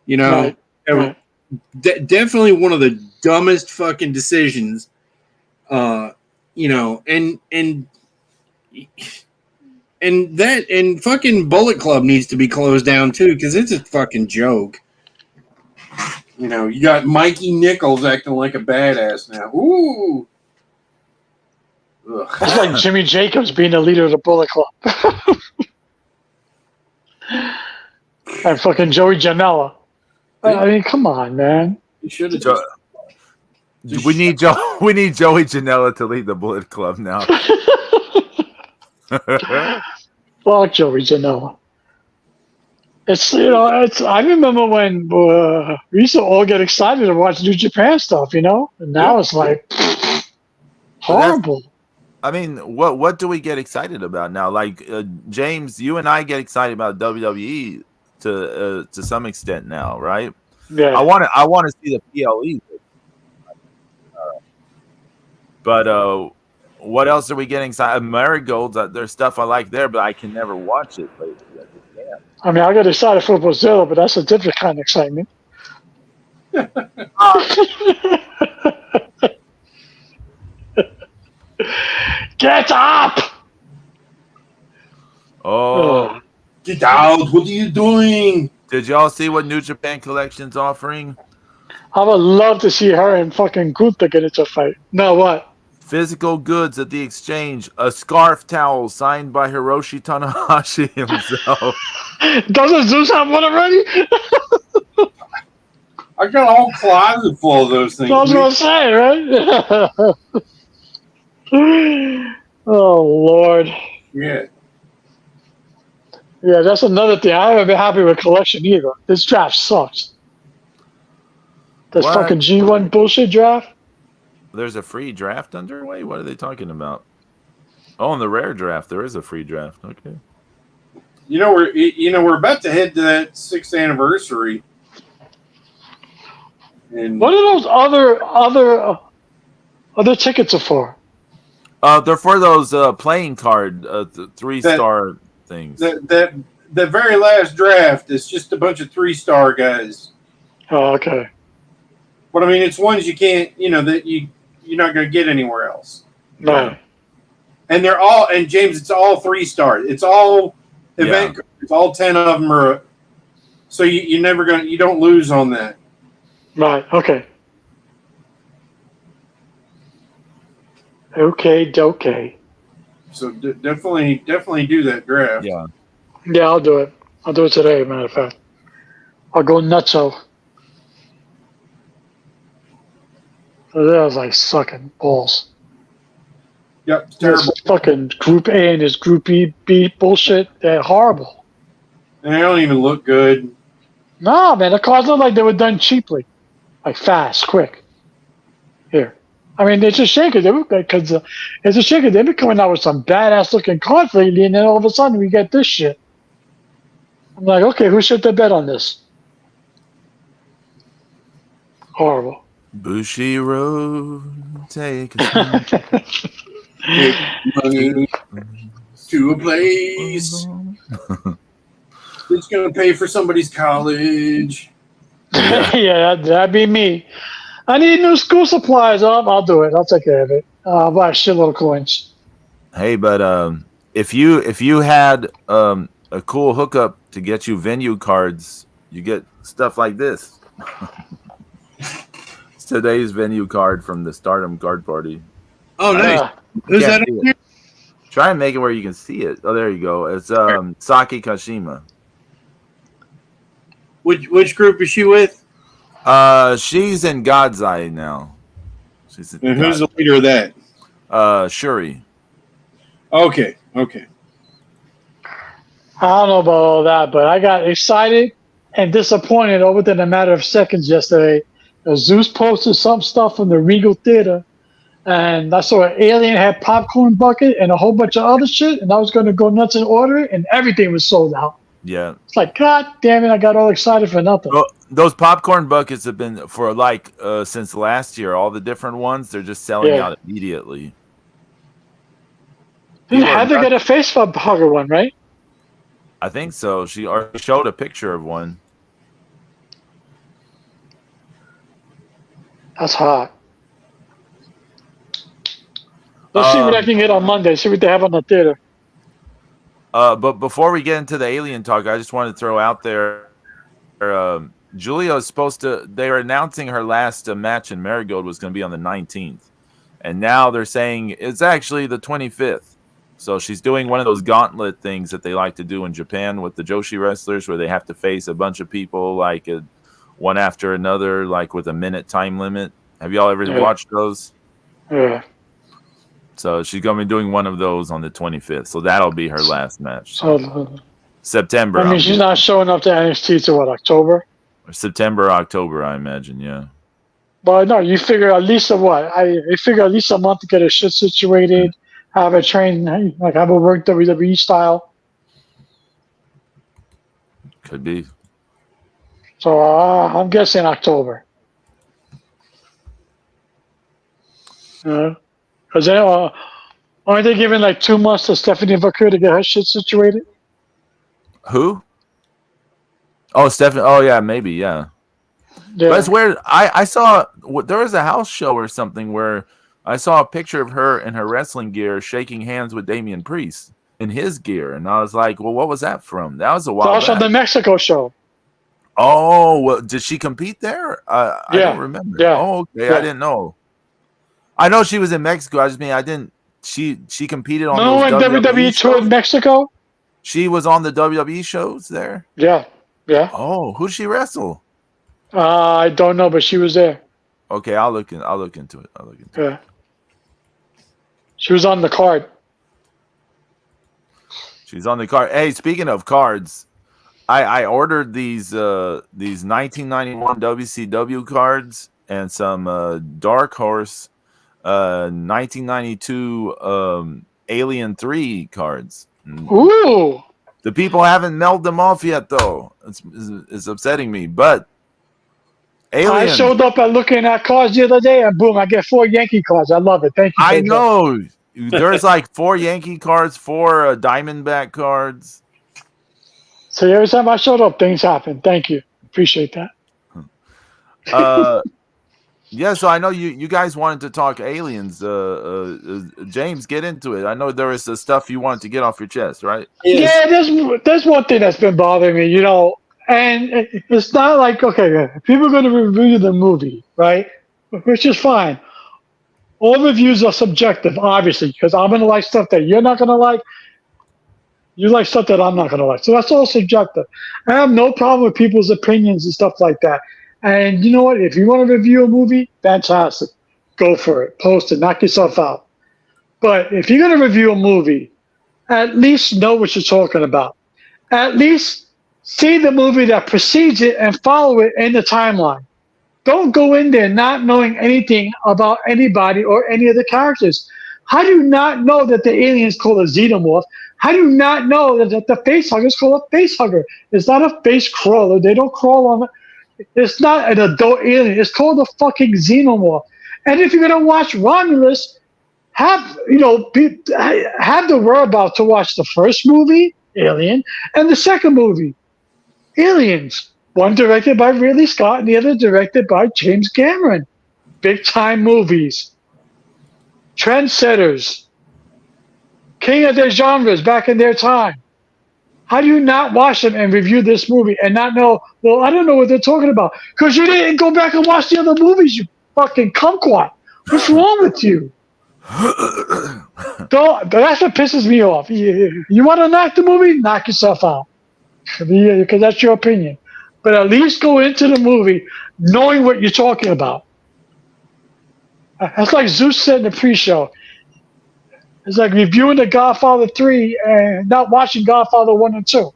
You know, right. Definitely one of the dumbest fucking decisions. You know, and fucking Bullet Club needs to be closed down too, because it's a fucking joke. You know, you got Mikey Nichols acting like a badass now. Ooh. Ugh. That's like Jimmy Jacobs being the leader of the Bullet Club. And fucking Joey Janela. I mean, come on, man. You should have we need Joey Janela to lead the Bullet Club now. Fuck Joey Janela. It's I remember when we used to all get excited to watch New Japan stuff, you know, and now it's like horrible. I mean, what do we get excited about now? Like James, you and I get excited about WWE to some extent now, right? Yeah. I want to see the PLE. But what else are we getting excited? Marigolds, there's stuff I like there, but I can never watch it. I mean, I got excited for Brazil, but that's a different kind of excitement. Get up! Oh. Get out! What are you doing? Did y'all see what New Japan Collection's offering? I would love to see her and fucking Gunther get into a fight. No, what? Physical goods at the exchange. A scarf towel signed by Hiroshi Tanahashi himself. Doesn't Zeus have one already? I got a whole closet full of those things. That's what I'm saying, right? Oh, Lord. Yeah. Yeah, that's another thing. I haven't been happy with collection either. This draft sucks. This fucking G1 bullshit draft. There's a free draft underway? What are they talking about? Oh, in the rare draft, there is a free draft. Okay. We're about to head to that 6th anniversary. And what are those other tickets are for? They're for those playing card 3-star things. The very last draft is just a bunch of 3-star guys. Oh, okay. But I mean, it's ones you can't, that you're not going to get anywhere else. No. And they're all, and James, it's all 3-star. It's all event. Yeah. It's all 10 of them are. So you don't lose on that. Right. Okay. Okay. So definitely do that draft. Yeah. Yeah, I'll do it. I'll do it today, matter of fact. I'll go nutso. So that was like sucking balls. Yep, terrible. This fucking Group A and this Group B bullshit. They're horrible. And they don't even look good. Nah, man, the cards look like they were done cheaply. Like fast, quick. Here. I mean, it's a shame because it's a shame 'cause they've been coming out with some badass looking cards lately, and then all of a sudden we get this shit. I'm like, okay, who should they bet on this? Horrible. Bushiroad, take us home. Take money to a place that's going to pay for somebody's college. Yeah. Yeah, that'd be me. I need new school supplies. I'll do it. I'll take care of it. I'll buy a shitload of coins. Hey, but if you had a cool hookup to get you venue cards, you get stuff like this. It's today's venue card from the Stardom card party. Oh, nice. Is Can't that see up it. here? Try and make it where you can see it. Oh, there you go. It's Saki Kashima. Which group is she with? She's in God's Eye now. She's in And who's the leader of that? Shuri. Okay. I don't know about all that, but I got excited and disappointed all within a matter of seconds yesterday. Zeus posted some stuff from the Regal Theater, and I saw an alien had popcorn bucket and a whole bunch of other shit, and I was going to go nuts and order it, and everything was sold out. Yeah. It's like, God damn it, I got all excited for nothing. Well, those popcorn buckets have been for since last year. All the different ones, they're just selling Yeah. out immediately. You People are had to nuts. get a face hugger one, right? I think so. She already showed a picture of one. That's hot. Let's see what I can get on Monday. See what they have on the theater. But before we get into the alien talk, I just wanted to throw out there, Julia is supposed to. They were announcing her last match in Marigold was going to be on the 19th, and now they're saying it's actually the 25th. So she's doing one of those gauntlet things that they like to do in Japan with the Joshi wrestlers, where they have to face a bunch of people one after another, like with a minute time limit. Have y'all ever watched those? Yeah. So she's going to be doing one of those on the 25th. So that'll be her last match. So, September. I mean, she's not showing up to NXT till what, October? September, October, I imagine, yeah. But no, you figure at least I figure at least a month to get her shit situated, have her train, like have her work WWE style. Could be. So I'm guessing October. Because aren't they giving like 2 months to Stephanie Vaquer to get her shit situated? Who? Oh, Stephanie. Oh, yeah, maybe, yeah. Yeah. That's weird. I saw there was a house show or something where I saw a picture of her in her wrestling gear shaking hands with Damian Priest in his gear, and I was like, "Well, what was that from?" That was a while Also back. the Mexico show. Oh, well, did she compete there? I don't remember. Yeah. Oh, okay. Yeah. I didn't know. I know she was in Mexico. I just mean I didn't. She competed on No, those when WWE toured shows? Mexico? She was on the WWE shows there. Yeah. Yeah. Oh, who'd she wrestle? I don't know, but she was there. Okay, I'll look into it. Yeah. She was on the card. She's on the card. Hey, speaking of cards, I ordered these 1991 WCW cards and some Dark Horse 1992 Alien 3 cards. Ooh. The people haven't mailed them off yet, though. It's upsetting me. But Alien, I showed up at looking at cards the other day, and boom, I get 4 Yankee cards. I love it. Thank you. I Pedro. know. There's like 4 Yankee cards, 4 Diamondback cards. So every time I showed up, things happen. Thank you. Appreciate that. Yeah, so I know you guys wanted to talk aliens. James, get into it. I know there is stuff you wanted to get off your chest, right? Yeah, there's one thing that's been bothering me, and it's not like, okay, people are going to review the movie, right? Which is fine. All reviews are subjective, obviously, because I'm going to like stuff that you're not going to like. You like stuff that I'm not going to like. So that's all subjective. I have no problem with people's opinions and stuff like that. And you know what? If you want to review a movie, fantastic. Go for it. Post it. Knock yourself out. But if you're going to review a movie, at least know what you're talking about. At least see the movie that precedes it and follow it in the timeline. Don't go in there not knowing anything about anybody or any of the characters. How do you not know that the alien is called a xenomorph? How do you not know that the face hugger is called a face hugger? It's not a face crawler. They don't crawl on. It's not an adult alien. It's called a fucking xenomorph. And if you're gonna watch Romulus, have have the whereabouts to watch the first movie, Alien, and the second movie, Aliens. One directed by Ridley Scott and the other directed by James Cameron. Big time movies. Trendsetters. King of their genres back in their time. How do you not watch them and review this movie and not know, well, I don't know what they're talking about? Because you didn't go back and watch the other movies, you fucking kumquat. What's wrong with you? That's what pisses me off. You want to knock the movie? Knock yourself out. Because that's your opinion. But at least go into the movie knowing what you're talking about. That's like Zeus said in the pre-show. It's like reviewing The Godfather 3 and not watching Godfather 1 and 2.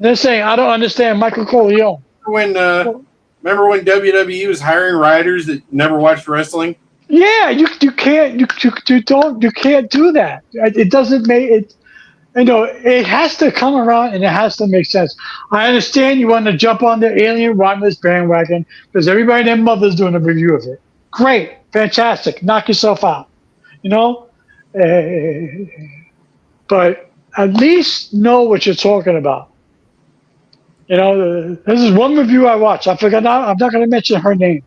They're saying, I don't understand Michael Corleone. Remember when WWE was hiring writers that never watched wrestling? Yeah, you can't you can't do that. It doesn't make it. It has to come around and it has to make sense. I understand you want to jump on the Alien Romulus bandwagon because everybody and their mother's doing a review of it. Great, fantastic, knock yourself out. But at least know what you're talking about. This is one review I watched. I forgot. I'm not going to mention her name,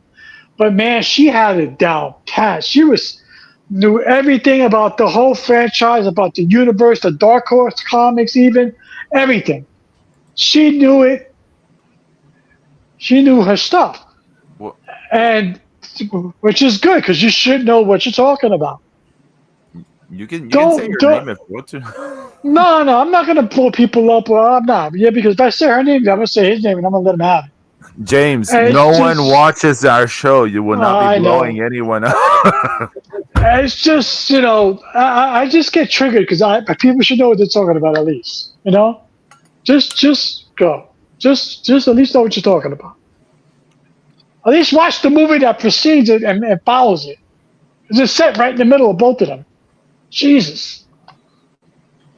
but man, she had it down pat. She knew everything about the whole franchise, about the universe, the Dark Horse comics, even everything. She knew it. She knew her stuff, and which is good because you should know what you're talking about. You can say her name if you want to. No, I'm not going to blow people up. I'm not. Yeah, because if I say her name, I'm going to say his name, and I'm going to let him have it. James, no one watches our show. You will not be blowing anyone up. It's just, I just get triggered because people should know what they're talking about at least. Just go. Just at least know what you're talking about. At least watch the movie that precedes it and follows it. It's set right in the middle of both of them. Jesus.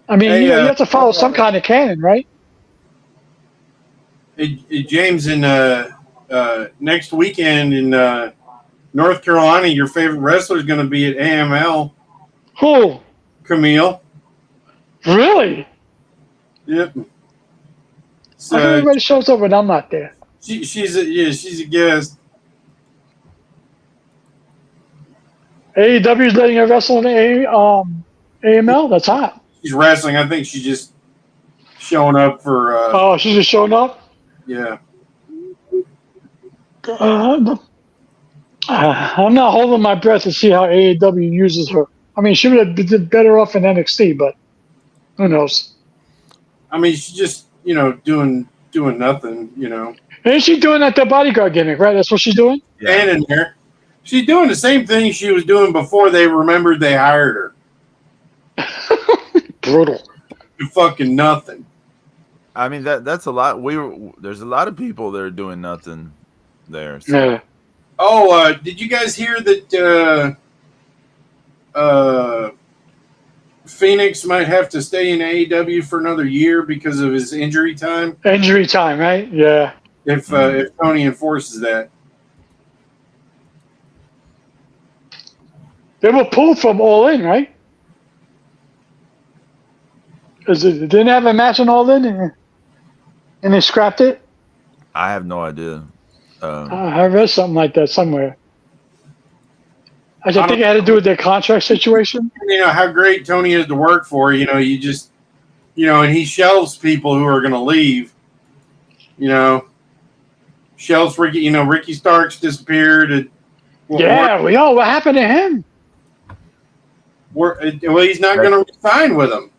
I mean, you have to follow some kind of canon, right? James, in next weekend in North Carolina, your favorite wrestler is going to be at AML. Who? Camille. Really? Yep. So everybody shows up when I'm not there. She's a guest. AEW is letting her wrestle in AML. That's hot. She's wrestling. I think she's just showing up for. She's just showing up. Yeah. I'm not holding my breath to see how AEW uses her. I mean, she would have been better off in NXT, but who knows? I mean, she's just doing nothing. Ain't she doing that the bodyguard gimmick? Right, that's what she's doing. Standing there, she's doing the same thing she was doing before they remembered they hired her. Brutal. Fucking nothing. I mean that's a lot. There's a lot of people that are doing nothing there. So. Yeah. Oh, did you guys hear that Phoenix might have to stay in AEW for another year because of his injury time? Injury time, right? Yeah. If Tony enforces that. They were pulled from All In, right? Because they didn't have a match on All In and they scrapped it? I have no idea. I read something like that somewhere. I think it had to do with their contract situation. How great Tony is to work for. You just, and he shelves people who are going to leave. Shelves Ricky. Ricky Starks disappeared. What happened to him? Well, he's not going to sign with him.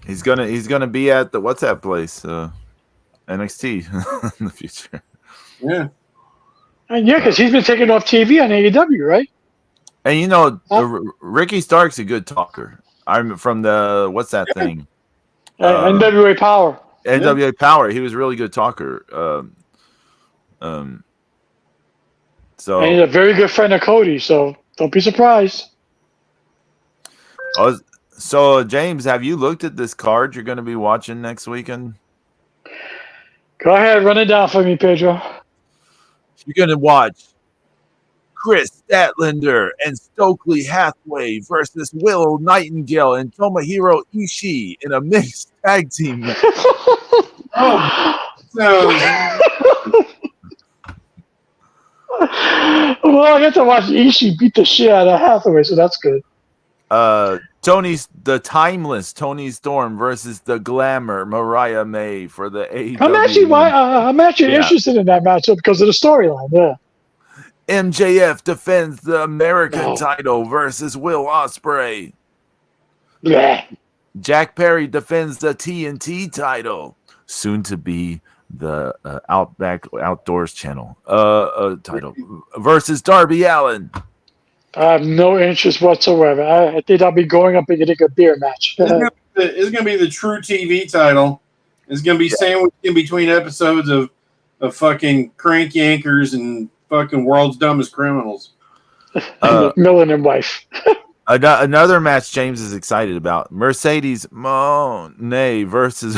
He's gonna be at the what's that place? NXT in the future. Yeah. And because he's been taken off TV on AEW, right? And Ricky Stark's a good talker. I'm from the what's that thing? NWA Power. NWA Power. He was a really good talker. Um, And he's so, a very good friend of Cody, so don't be surprised. so James, have you looked at this card you're going to be watching next weekend? Go ahead, run it down for me, Pedro. You're going to watch Chris Statlander and Stokely Hathaway versus Willow Nightingale and Tomohiro Ishii in a mixed tag team match. Oh, so Well, I get to watch Ishii beat the shit out of Hathaway, so that's good. The timeless Tony Storm versus the glamour Mariah May for the AEW. I'm actually interested in that matchup because of the storyline. Yeah. MJF defends the American title versus Will Ospreay. Yeah. Jack Perry defends the TNT title, soon to be the Outback Outdoors channel title versus Darby Allin. I have no interest whatsoever. I think I'll be going up and getting a beer match. it's going to be the True TV title. It's going to be sandwiched in between episodes of fucking Crank Yankers and fucking World's Dumbest Criminals. Millionaire Wife. Another match James is excited about: Mercedes Moné versus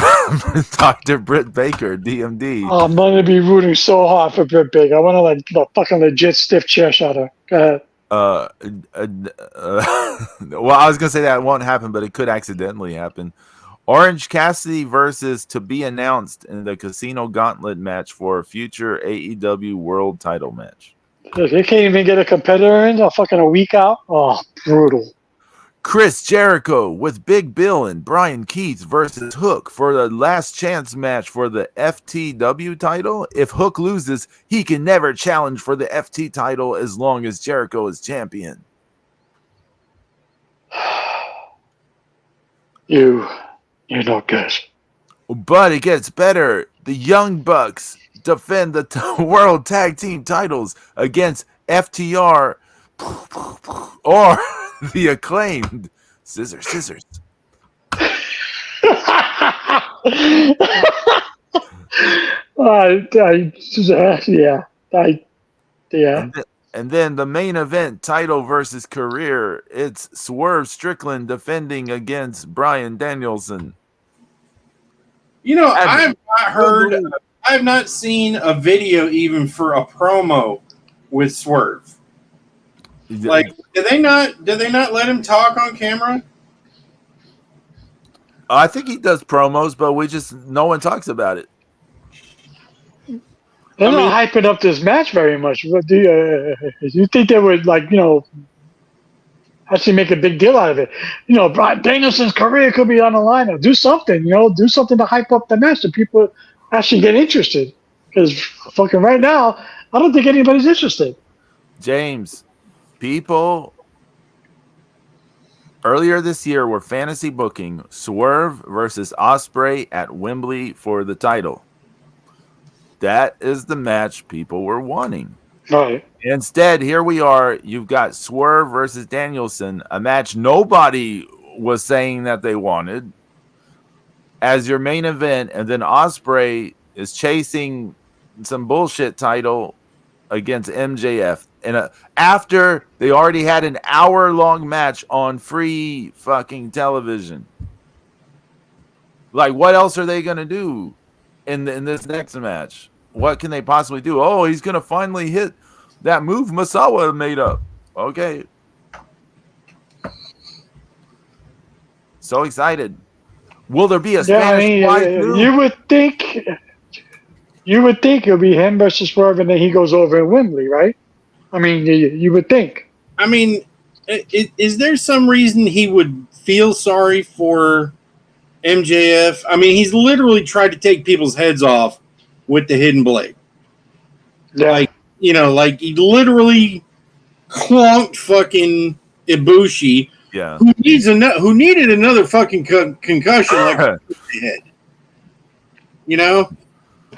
Dr. Britt Baker, DMD. Oh, I'm going to be rooting so hard for Britt Baker. I want to like a fucking legit stiff chair shot her. Go ahead. Well, I was gonna say that won't happen, but it could accidentally happen. Orange Cassidy versus to be announced in the Casino Gauntlet match for a future AEW World Title match. Look, they can't even get a competitor in a week out. Oh, brutal. Chris Jericho with Big Bill and Brian Keith versus Hook for the last chance match for the FTW title. If Hook loses, he can never challenge for the FT title as long as Jericho is champion. You're no good. But it gets better. The Young Bucks defend the World Tag Team titles against FTR or the Acclaimed. Scissors. Yeah. And then the main event, title versus career. It's Swerve Strickland defending against Bryan Danielson. You know, I've not heard, I've not seen a video even for a promo with Swerve. Like, did they not let him talk on camera? I think he does promos, but no one talks about it. They're not hyping up this match very much. But do you think they would actually make a big deal out of it? Bryan Danielson's career could be on the line. Or do something, do something to hype up the match so people actually get interested. Because fucking right now, I don't think anybody's interested. James, people earlier this year were fantasy booking Swerve versus Ospreay at Wembley for the title. That is the match people were wanting. Right. Instead, here we are. You've got Swerve versus Danielson, a match nobody was saying that they wanted, as your main event, and then Ospreay is chasing some bullshit title against MJF. And after they already had an hour-long match on free fucking television. Like, what else are they going to do in this next match? What can they possibly do? Oh, he's going to finally hit that move Masawa made up. Okay. So excited. Will there be a Spanish fly through? You would think it'll be him versus Swerve, and then he goes over in Wembley, right? I mean, you would think. I mean, is there some reason he would feel sorry for MJF? I mean, he's literally tried to take people's heads off with the hidden blade. Yeah. Like he literally clonked fucking Ibushi. Yeah. Who needed another fucking concussion like a head.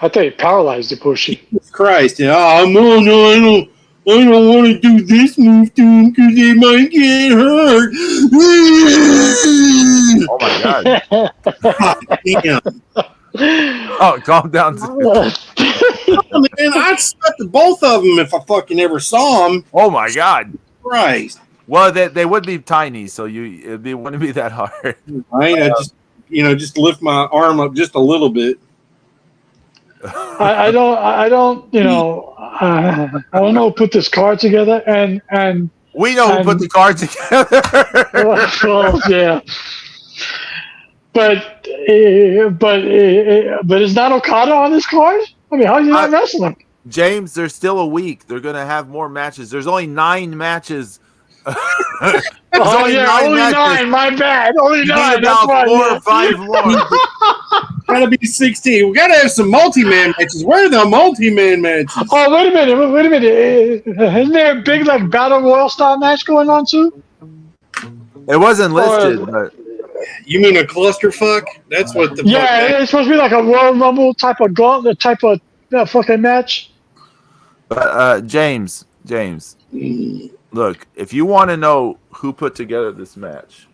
I thought he paralyzed Ibushi. Jesus Christ! No, I don't want to do this move to him because he might get hurt. Oh my god! God damn. Oh, calm down. Man, I'd slap the both of them if I fucking ever saw them. Oh my God. Christ. Well, they would be tiny, so it wouldn't be that hard. Right? I just lift my arm up just a little bit. I don't, I don't know who put this card together, and We know who put the card together. well, yeah, but is not Okada on this card? I mean, how are you not wrestling? James, there's still a week. They're gonna have more matches. There's only 9 matches. Only 9. My bad. Only You 9. need That's about why. 4 or 5 more. Gotta be 16. We gotta have some multi-man matches. Where are the multi-man matches? Oh, wait a minute. Isn't there a big battle royal style match going on too? It wasn't listed, but You mean a clusterfuck? That's what the Yeah, it's supposed to be like a Royal Rumble type of gauntlet type of fucking match. James, look, if you want to know who put together this match,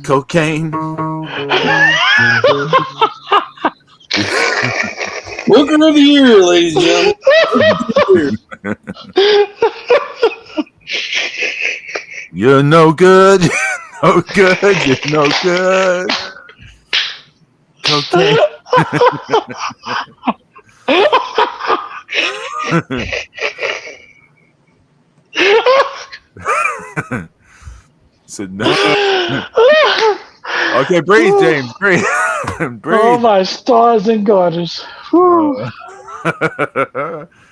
cocaine. Booker of the year, ladies and gentlemen. You're no good. No good. You're no good. Cocaine. So no. Okay, breathe, James. Breathe. Breathe. Oh my stars and garters. Whew.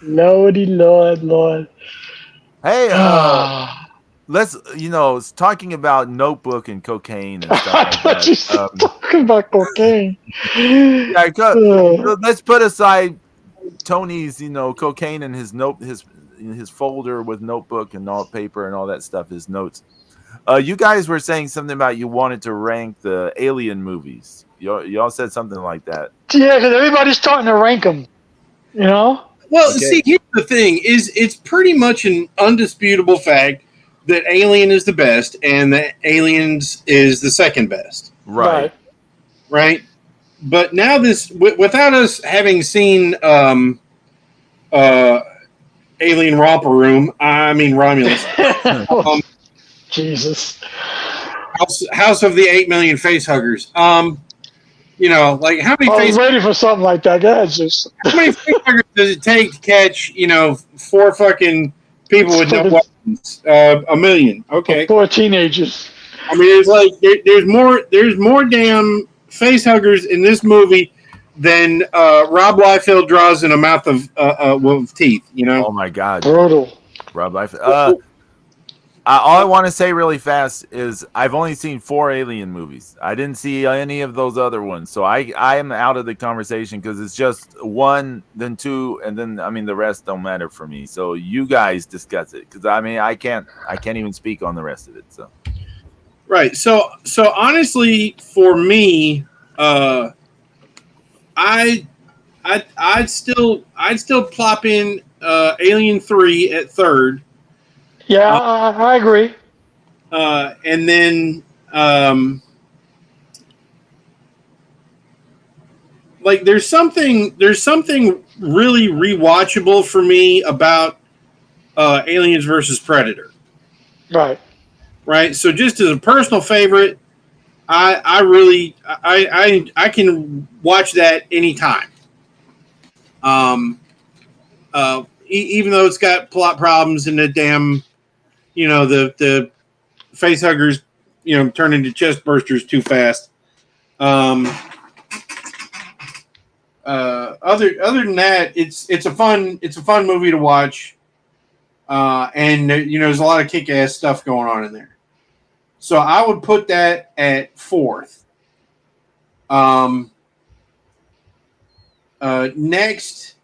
Lordy, Lord. Hey, let's talking about Notebook and cocaine and stuff like What you that. talking about cocaine? Yeah, let's put aside Tony's, cocaine and his his folder with notebook and all paper and all that stuff, his notes. You guys were saying something about you wanted to rank the Alien movies. Y'all said something like that. Yeah, because everybody's starting to rank them. Well, Okay. see, here's the thing: it's pretty much an undisputable fact that Alien is the best and that Aliens is the second best. Right. But now without us having seen Alien Romper Room, I mean Romulus, Jesus. House of the 8 million face huggers. Like how many I was waiting for something like that. That's just how many face huggers does it take to catch 4 fucking people with no weapons? 1 million. Okay. 4 teenagers. I mean, it's like there's more damn face huggers in this movie than Rob Liefeld draws in a mouth of teeth. Oh my God. Brutal. Rob Liefeld. All I want to say really fast is I've only seen 4 Alien movies. I didn't see any of those other ones, so I am out of the conversation because it's just 1, then 2, and then the rest don't matter for me. So you guys discuss it because I can't even speak on the rest of it. So right. So honestly, for me, I'd still plop in Alien 3 at 3rd. Yeah, I agree. And then, there's something really rewatchable for me about Aliens versus Predator. Right. So just as a personal favorite, I can watch that anytime. Even though it's got plot problems and the damn. The face huggers, turn into chest bursters too fast. Other than that, it's a fun movie to watch. And there's a lot of kick-ass stuff going on in there. So I would put that at 4th. Next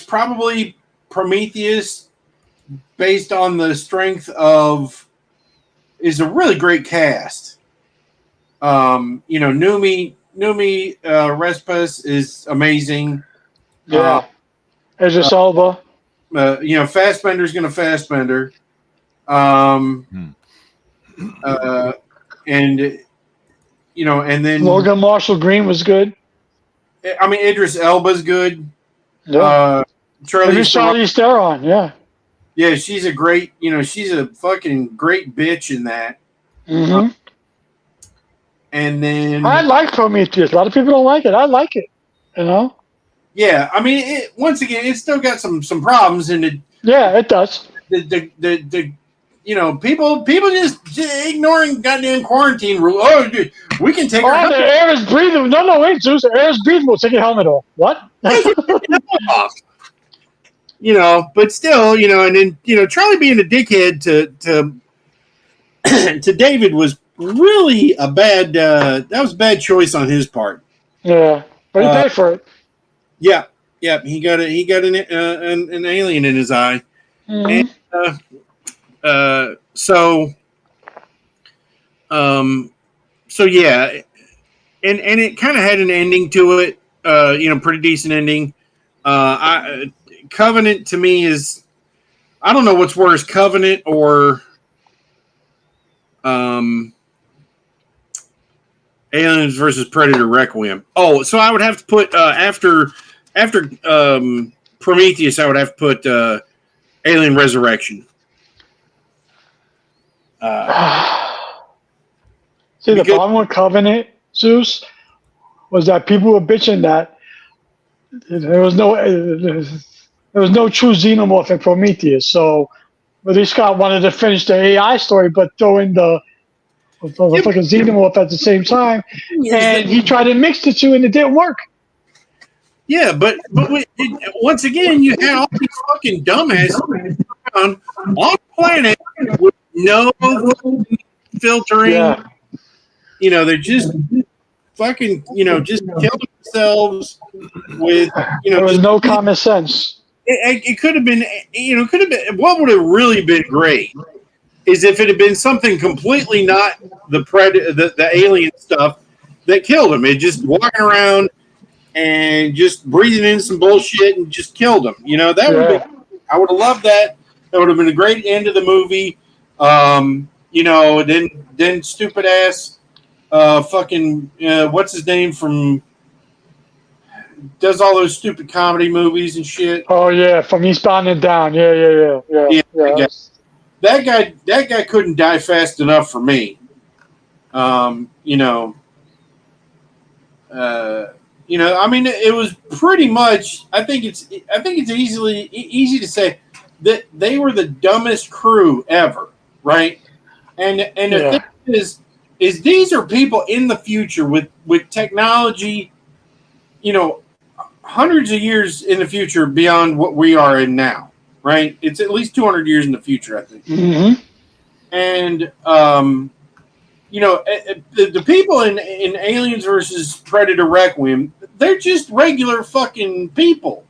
probably Prometheus, based on the strength of, is a really great cast. Numi Respus is amazing. Yeah. Idris Elba. Fassbender's going to Fassbender. and and then Logan Marshall Green was good. I mean, Idris Elba's good. Yeah. Charlize Charlize Theron, yeah. Yeah, she's a great, she's a fucking great bitch in that. Mm-hmm. And then I like Prometheus. A lot of people don't like it. I like it. Yeah, I mean, once again, it's still got some problems, and it does. The people just ignoring goddamn quarantine rule. Oh, dude, we can take our the air is breathable. No, wait, Zeus. The air is breathable. Take your helmet off. What? off. But still, and then Charlie being a dickhead to to David was really a bad. That was a bad choice on his part. Yeah, but he paid for it. Yeah, he got an alien in his eye, mm-hmm. and so yeah, and it kind of had an ending to it. Pretty decent ending. Covenant to me is, I don't know what's worse, Covenant or Aliens versus Predator Requiem. Oh, so I would have to put after Prometheus, I would have to put Alien Resurrection. See, the problem with Covenant, Zeus, was that people were bitching that there was no true xenomorph in Prometheus. So Ridley Scott wanted to finish the AI story, but throw in the fucking xenomorph at the same time, and he tried to mix the two, and it didn't work. Yeah, but once again, you had all these fucking dumbasses on the planet with no filtering. Yeah. They're just fucking, just killing themselves with, there was no common sense. It could have been, what would have really been great is if it had been something completely not the alien stuff that killed him. It just walking around and just breathing in some bullshit and just killed him. That would have been, I would have loved that. That would have been a great end of the movie. Then stupid ass fucking what's his name from does all those stupid comedy movies and shit. Oh yeah, from Eastbound and Down. Yeah. That guy couldn't die fast enough for me. I mean, it was pretty much. I think it's easy to say that they were the dumbest crew ever, right? And the thing is these are people in the future with technology, hundreds of years in the future beyond what we are in now, right? It's at least 200 years in the future, I think. Mm-hmm. And the people in Aliens versus Predator Requiem, they're just regular fucking people.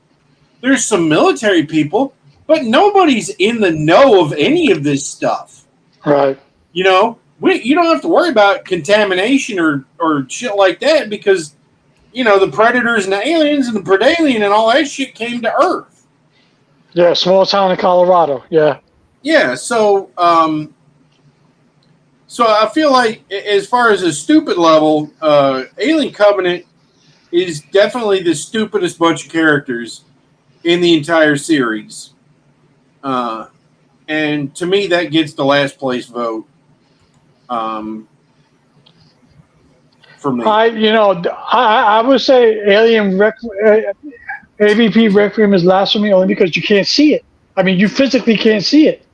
There's some military people, but nobody's in the know of any of this stuff. Right. You don't have to worry about contamination or shit like that because, the Predators and the Aliens and the Predalien and all that shit came to Earth. Yeah, small town in Colorado. Yeah. Yeah, so I feel like as far as a stupid level, Alien Covenant is definitely the stupidest bunch of characters in the entire series. And to me, that gets the last place vote. For me. I would say AVP Requiem is last for me only because you can't see it. I mean, you physically can't see it.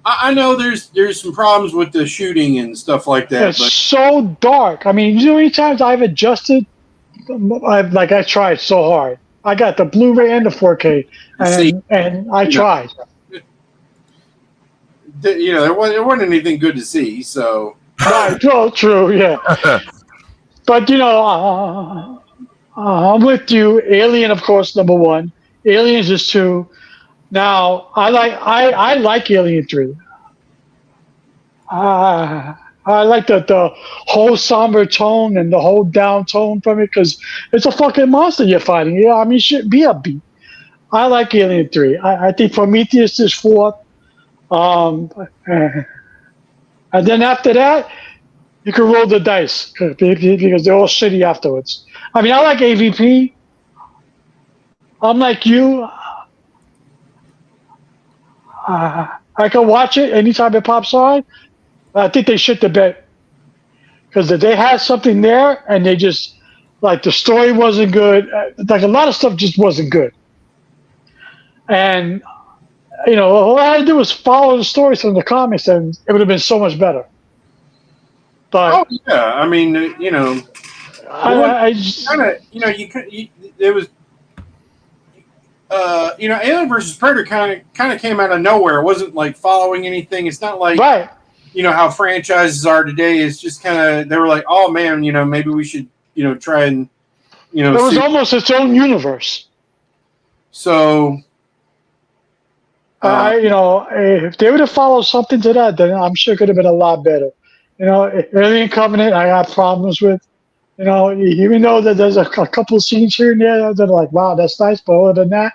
I know there's some problems with the shooting and stuff like that. It's so dark. I mean, how many times I've adjusted? I tried so hard. I got the Blu-ray and the 4K, and I tried. There wasn't anything good to see, so. Right, true, yeah. But I'm with you. Alien, of course, number one. Aliens is 2. Now, I like Alien 3. I like the whole somber tone and the whole down tone from it because it's a fucking monster you're fighting. Yeah, I mean, it should be upbeat. I like Alien 3. I think Prometheus is 4th. And then after that, you can roll the dice because they're all shitty afterwards. I mean, I like AVP. I'm like you. I can watch it anytime it pops on. I think they shit the bed because they had something there, and they just like the story wasn't good. Like a lot of stuff just wasn't good. And all I had to do was follow the stories from the comics, and it would have been so much better. Oh But yeah, I mean, I just, kind of, it was, Alien versus Predator kind of came out of nowhere. It wasn't like following anything. It's not like right. how franchises are today. It's just kind of they were like, oh man, maybe we should try and It was see. almost its own universe. So if they would have followed something to that, then I'm sure it could have been a lot better. Alien Covenant, I got problems with. Even though that there's a couple of scenes here and there that are like, wow, that's nice, but other than that,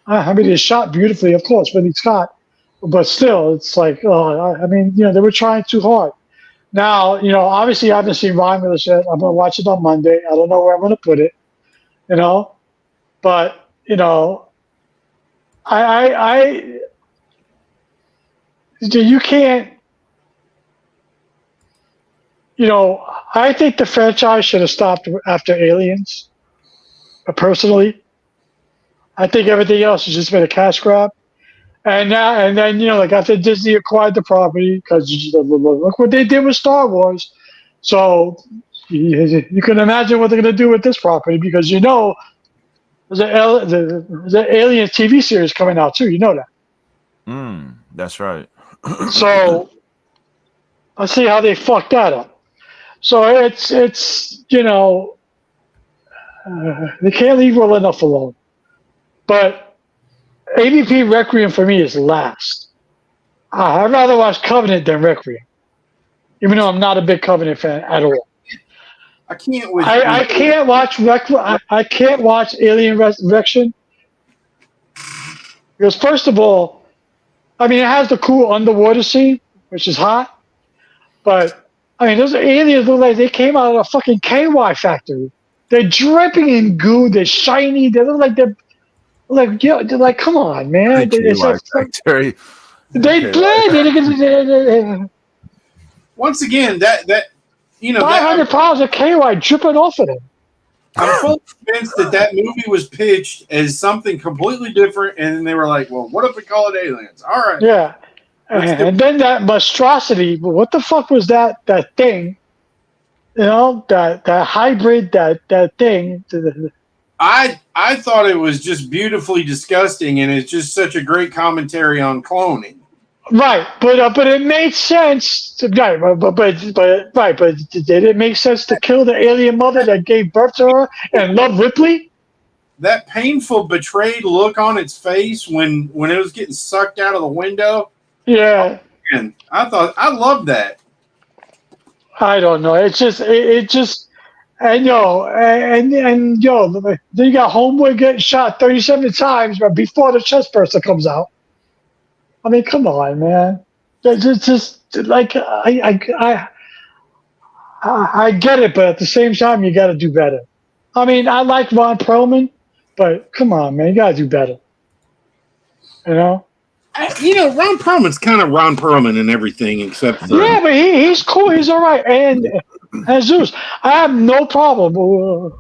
I mean, it's shot beautifully, of course, Ridley Scott, but still, it's like, I mean, they were trying too hard. Now, obviously, I haven't seen Romulus yet. I'm gonna watch it on Monday. I don't know where I'm gonna put it, but I you can't. I think the franchise should have stopped after Aliens. Personally, I think everything else has just been a cash grab. And then like after Disney acquired the property, because look what they did with Star Wars. So you can imagine what they're going to do with this property because there's an Alien TV series coming out too. You know that. That's right. So let's see how they fuck that up. So it's they can't leave well enough alone. But AVP Requiem for me is last. I'd rather watch Covenant than Requiem, even though I'm not a big Covenant fan at all. I can't with I can't watch I can't watch Alien Resurrection because first of all, I mean it has the cool underwater scene, which is hot, but I mean, those aliens look like they came out of a fucking KY factory. They're dripping in goo. They're shiny. They look like they're like, come on, man. Factory. They blend. Once again, that 500 pounds of KY dripping off of them. I'm fully convinced that movie was pitched as something completely different, and then they were like, well, what if we call it Aliens? All right. Yeah. And then that monstrosity, what the fuck was that thing? That hybrid, that thing. I thought it was just beautifully disgusting, and it's just such a great commentary on cloning. Right, but it made sense. But did it make sense to kill the alien mother that gave birth to her and love Ripley? That painful, betrayed look on its face when it was getting sucked out of the window. Yeah. And I loved that. I don't know. It's just and then you got Homeboy getting shot 37 times before the chest burster comes out. I mean, come on, man. It's just like I get it, but at the same time, you got to do better. I mean, I like Ron Perlman, but come on, man, you got to do better. Ron Perlman's kind of Ron Perlman and everything, except for but he's cool. He's all right. And Zeus, I have no problem.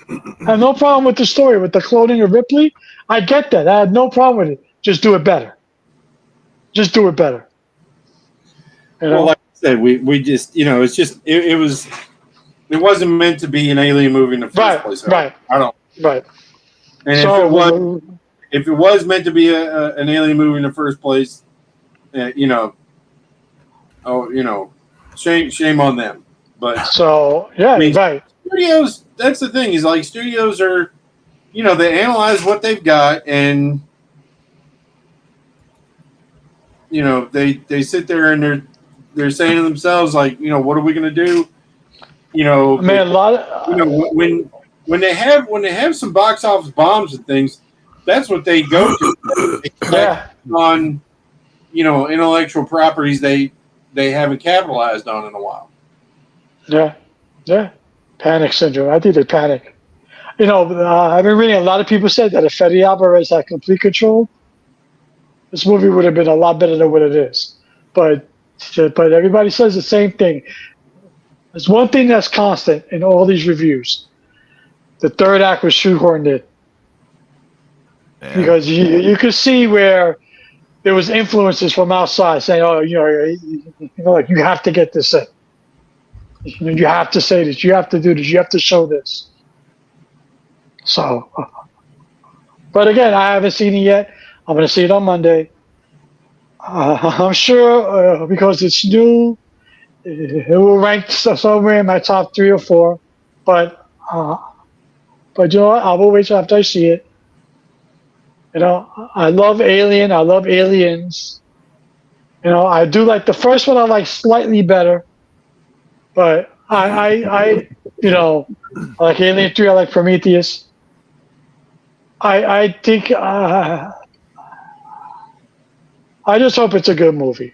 I have no problem with the story with the cloning of Ripley. I get that. I have no problem with it. Just do it better. Just do it better. Well, like I said, we just it's just it wasn't meant to be an alien movie in the first place. Right. I don't. Right. And if it was meant to be an alien movie in the first place, shame on them. But right. Studios, that's the thing, is like studios are, they analyze what they've got and they sit there and they're saying to themselves like, what are we going to do? Man, a lot of, when they have some box office bombs and things, that's what they go to. On intellectual properties they they haven't capitalized on in a while. Yeah, yeah. Panic syndrome. I think they panic. I've been reading a lot of people said that if Fede Alvarez had complete control, this movie would have been a lot better than what it is. But everybody says the same thing. There's one thing that's constant in all these reviews. The third act was shoehorned in. Yeah. Because you could see where there was influences from outside saying, "Oh, like you have to get this in. You have to say this. You have to do this. You have to show this." So, but again, I haven't seen it yet. I'm going to see it on Monday. I'm sure because it's new, it will rank somewhere in my top 3 or 4. But you know what? I will wait till after I see it. I love Alien. I love Aliens. I do like the first one. I like slightly better, but I like Alien 3. I like Prometheus. I think I just hope it's a good movie.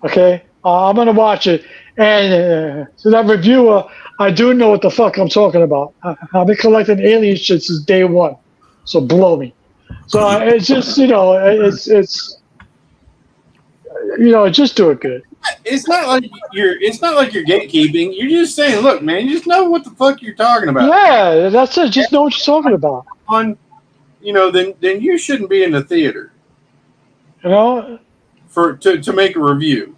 Okay, I'm gonna watch it, and so that reviewer, I do know what the fuck I'm talking about. I've been collecting Alien shit since day one, so blow me. So it's just just do it good. It's not like you're gatekeeping. You're just saying, look, man, you just know what the fuck you're talking about. Yeah, that's it. Just know what you're talking about. Then you shouldn't be in the theater. To make a review.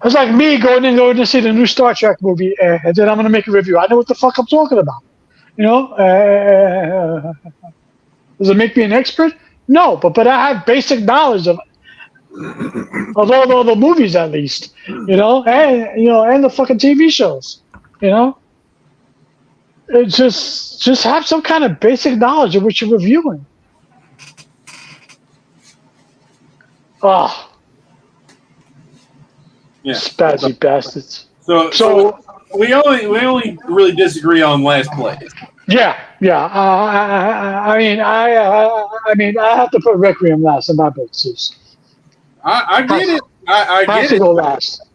It's like me going to see the new Star Trek movie, and then I'm going to make a review. I know what the fuck I'm talking about. Does it make me an expert? No, but I have basic knowledge of all the movies at least, and the fucking TV shows, It just have some kind of basic knowledge of what you're reviewing. Oh, yeah, spazzy bastards. So we only really disagree on last place. Yeah. I mean, I have to put Requiem last in my books. I get it. I get to it. Go last.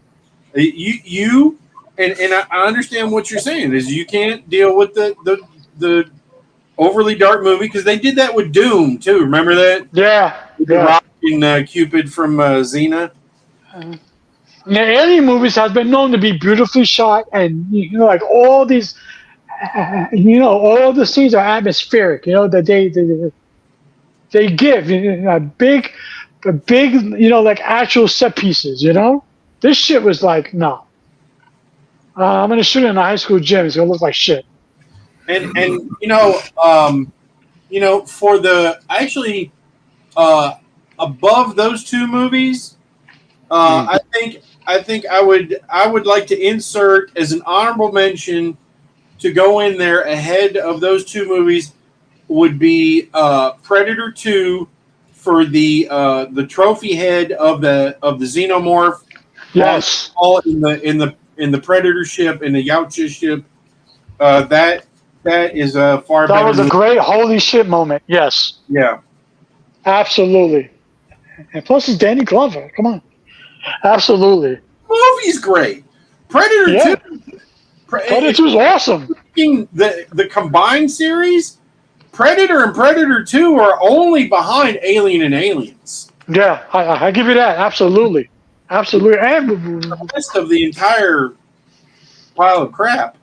You and I understand what you're saying is you can't deal with the overly dark movie because they did that with Doom too. Remember that? Yeah. Rock and Cupid from Xena. The Alien movies have been known to be beautifully shot, and like all these, all the scenes are atmospheric. That they give a big, like actual set pieces. This shit was like no. I'm gonna shoot it in a high school gym. It's gonna look like shit. And for the actually above those two movies, I think I would like to insert as an honorable mention to go in there ahead of those two movies would be Predator 2 for the trophy head of the xenomorph. Yes. All in the Predator ship and the Yautja ship. That is far better. That was a great holy shit moment. Yes. Yeah. Absolutely. And plus it's Danny Glover. Come on. Absolutely. The movie's great. Predator 2. Predator 2 is awesome. The combined series, Predator and Predator 2 are only behind Alien and Aliens. Yeah, I give you that. Absolutely. Absolutely. And the rest of the entire pile of crap.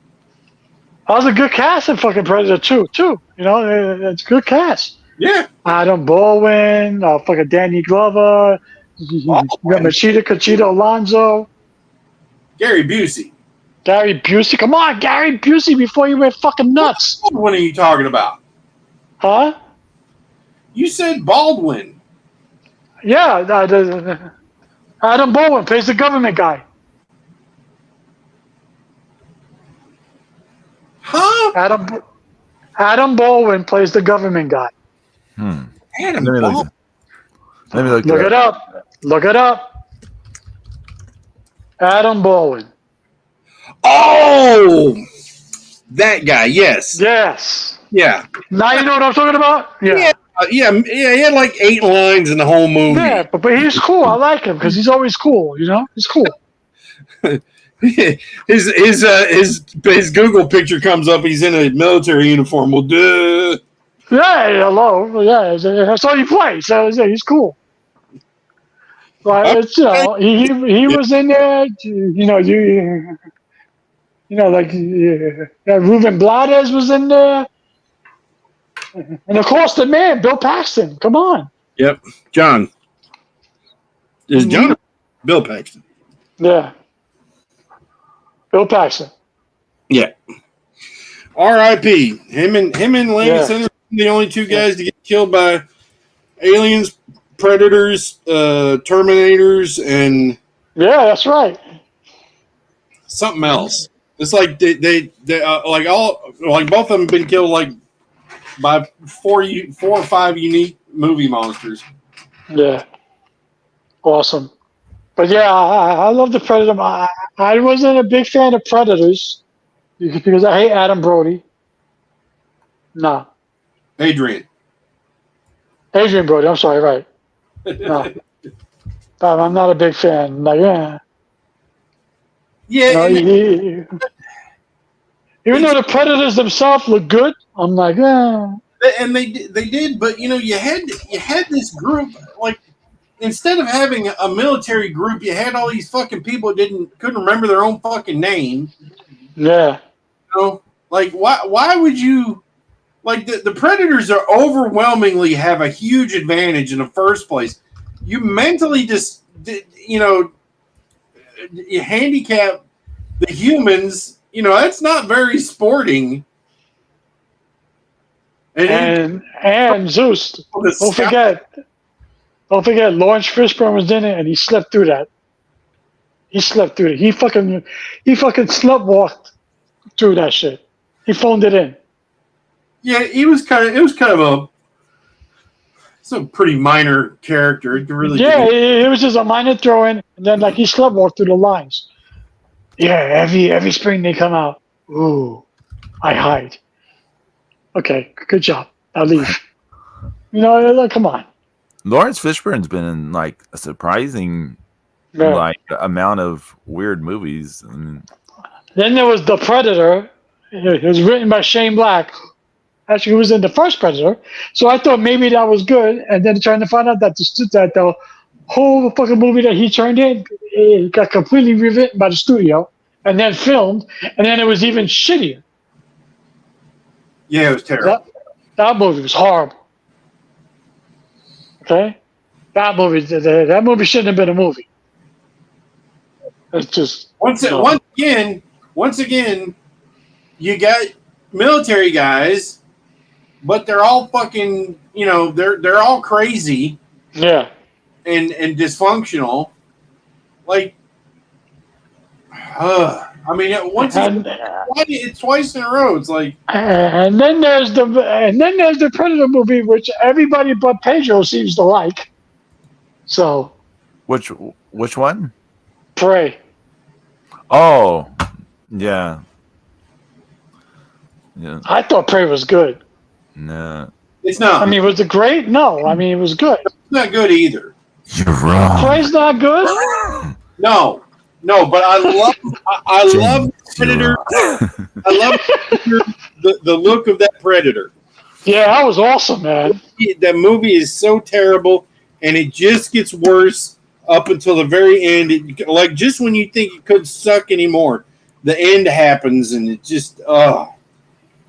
That was a good cast in fucking Predator 2, too. It's a good cast. Yeah. Adam Baldwin, fucking Danny Glover, you got Machida Conchita Alonso. Gary Busey. Come on, Gary Busey, before you went fucking nuts. What Baldwin are you talking about? Huh? You said Baldwin. Yeah, Adam Baldwin plays the government guy. Huh? Adam Baldwin plays the government guy. Adam Baldwin. Let me look it up. Look it up. Adam Baldwin. Oh, that guy. Yes. Yes. Yeah. Now you know what I'm talking about. Yeah. Yeah. He had like 8 lines in the whole movie. Yeah, but he's cool. I like him because he's always cool. He's cool. his Google picture comes up. He's in a military uniform. Well, duh. Yeah, hello. Yeah, that's all he plays. So he's cool. But it's he was in there. Like Ruben Blades was in there, and of course the man Bill Paxton. Come on. Yep, John. Is John Mhm. Bill Paxton? Yeah, Bill Paxton. Yeah. R.I.P. Him and Laney Yeah. Sanderson, the only two guys to get killed by aliens, predators, Terminators, and Yeah, that's right. something else. It's like they like both of them been killed like by four or five unique movie monsters. Yeah, awesome. But yeah, I love the Predator. I wasn't a big fan of Predators because I hate Adam Brody. No, Adrian. Adrian Brody. I'm sorry, right? No, I'm not a big fan. Like, yeah, Yeah, no, even though the Predators themselves look good, I'm like, and they did, but you had this group like instead of having a military group, you had all these fucking people that couldn't remember their own fucking name. yeah. Like why would you like the Predators are overwhelmingly have a huge advantage in the first place. You mentally just you handicap the humans. That's not very sporting. And Zeus, don't forget, Lawrence Fishburne was in it, and he slept through that. He slept through it. He fucking sleptwalked through that shit. He phoned it in. Yeah, it was kind of a pretty minor character. It really it was just a minor throw in, and then like he sleptwalked through the lines. Yeah, every spring they come out. Ooh, I hide. Okay, good job. I'll leave. Come on. Lawrence Fishburne's been in like a surprising amount of weird movies. Then there was The Predator. It was written by Shane Black. Actually, he was in the first Predator. So I thought maybe that was good. And then trying to find out that the whole fucking movie that he turned in, it got completely rewritten by the studio and then filmed. And then it was even shittier. Yeah, it was terrible. That movie was horrible. Okay? That movie shouldn't have been a movie. It's just once again, you got military guys, but they're all fucking, they're all crazy. Yeah. And dysfunctional. Like, it's twice in a row. It's like, and then there's the Predator movie, which everybody but Pedro seems to like. So, which one? Prey. Oh, yeah. Yeah. I thought Prey was good. No, it's not. I mean, was it great? No, I mean it was good. It's not good either. You're wrong. Prey's not good. No, but I love Predator. I love the look of that Predator. Yeah, that was awesome, man. That movie is so terrible, and it just gets worse up until the very end. Like just when you think it could suck anymore, the end happens, and it just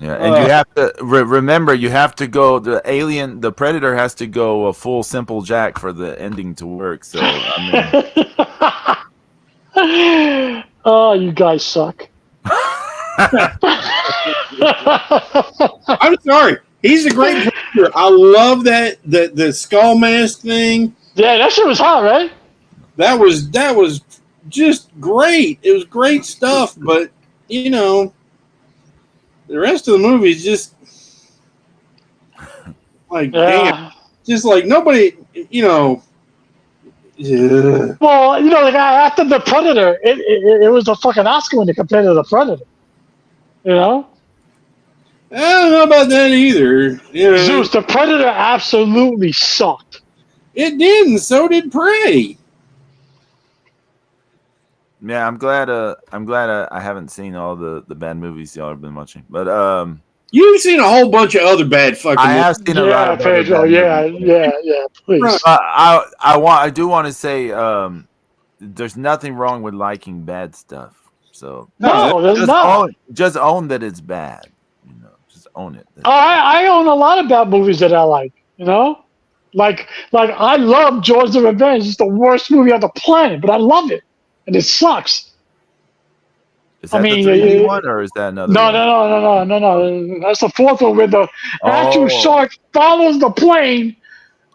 Yeah, and you have to remember. You have to go. The Predator has to go a full Simple Jack for the ending to work. So I mean, oh, you guys suck. I'm sorry. He's a great Predator. I love that the skull mask thing. Yeah, that shit was hot, right? That was just great. It was great stuff, but the rest of the movie is just like damn, just like nobody, Yeah. Well, like after the Predator, it was a fucking Oscar when they compared to the Predator. I don't know about that either. Zeus, the Predator absolutely sucked. It did, and so did Prey. Yeah, I'm glad I haven't seen all the bad movies y'all have been watching, but You've seen a whole bunch of other bad fucking I movies. have seen a lot Yeah, of other Pedro. bad Yeah, movies. yeah. Please. I do want to say there's nothing wrong with liking bad stuff. So No, No, there's just not. own that it's bad. You know, just own it. I own a lot of bad movies that I like. You know, like I love George the Revenge. It's the worst movie on the planet, but I love it, and it sucks. Is I that the mean, 3D one or is that another no, one? no, no, no, no, no, no. That's the fourth one where the actual Oh, shark follows the plane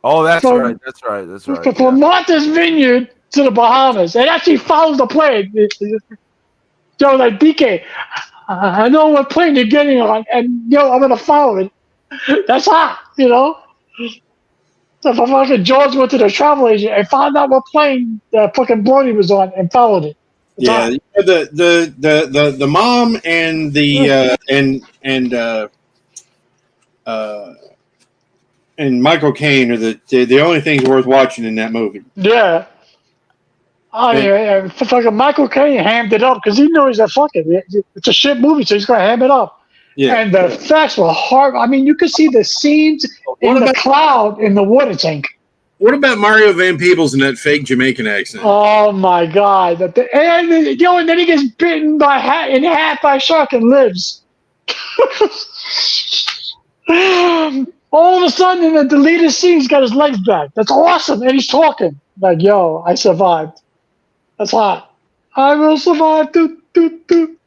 oh, that's right. from That's right. That's right. Yeah. from Martha's Vineyard to the Bahamas. It actually follows the plane. So like DK, I know what plane you're getting on, and I'm gonna follow it. That's hot, So if fucking George went to the travel agent and found out what plane the fucking Brody was on and followed it. It's yeah, hot. the mom and the uh, and Michael Caine are the only things worth watching in that movie. Yeah. Oh And, yeah, fucking Michael Caine hammed it up because he knew he's a fucking. It's a shit movie, so he's gonna ham it up. yeah. And the effects were hard. I mean, you could see the scenes What in the about cloud in the water tank. Mario Van Peebles in that fake Jamaican accent? Oh my god! And then he gets bitten in half by a shark and lives. All of a sudden, in the deleted scene, he's got his legs back. That's awesome, and he's talking like, "Yo, I survived. That's hot. I will survive." Doot, doot, doot.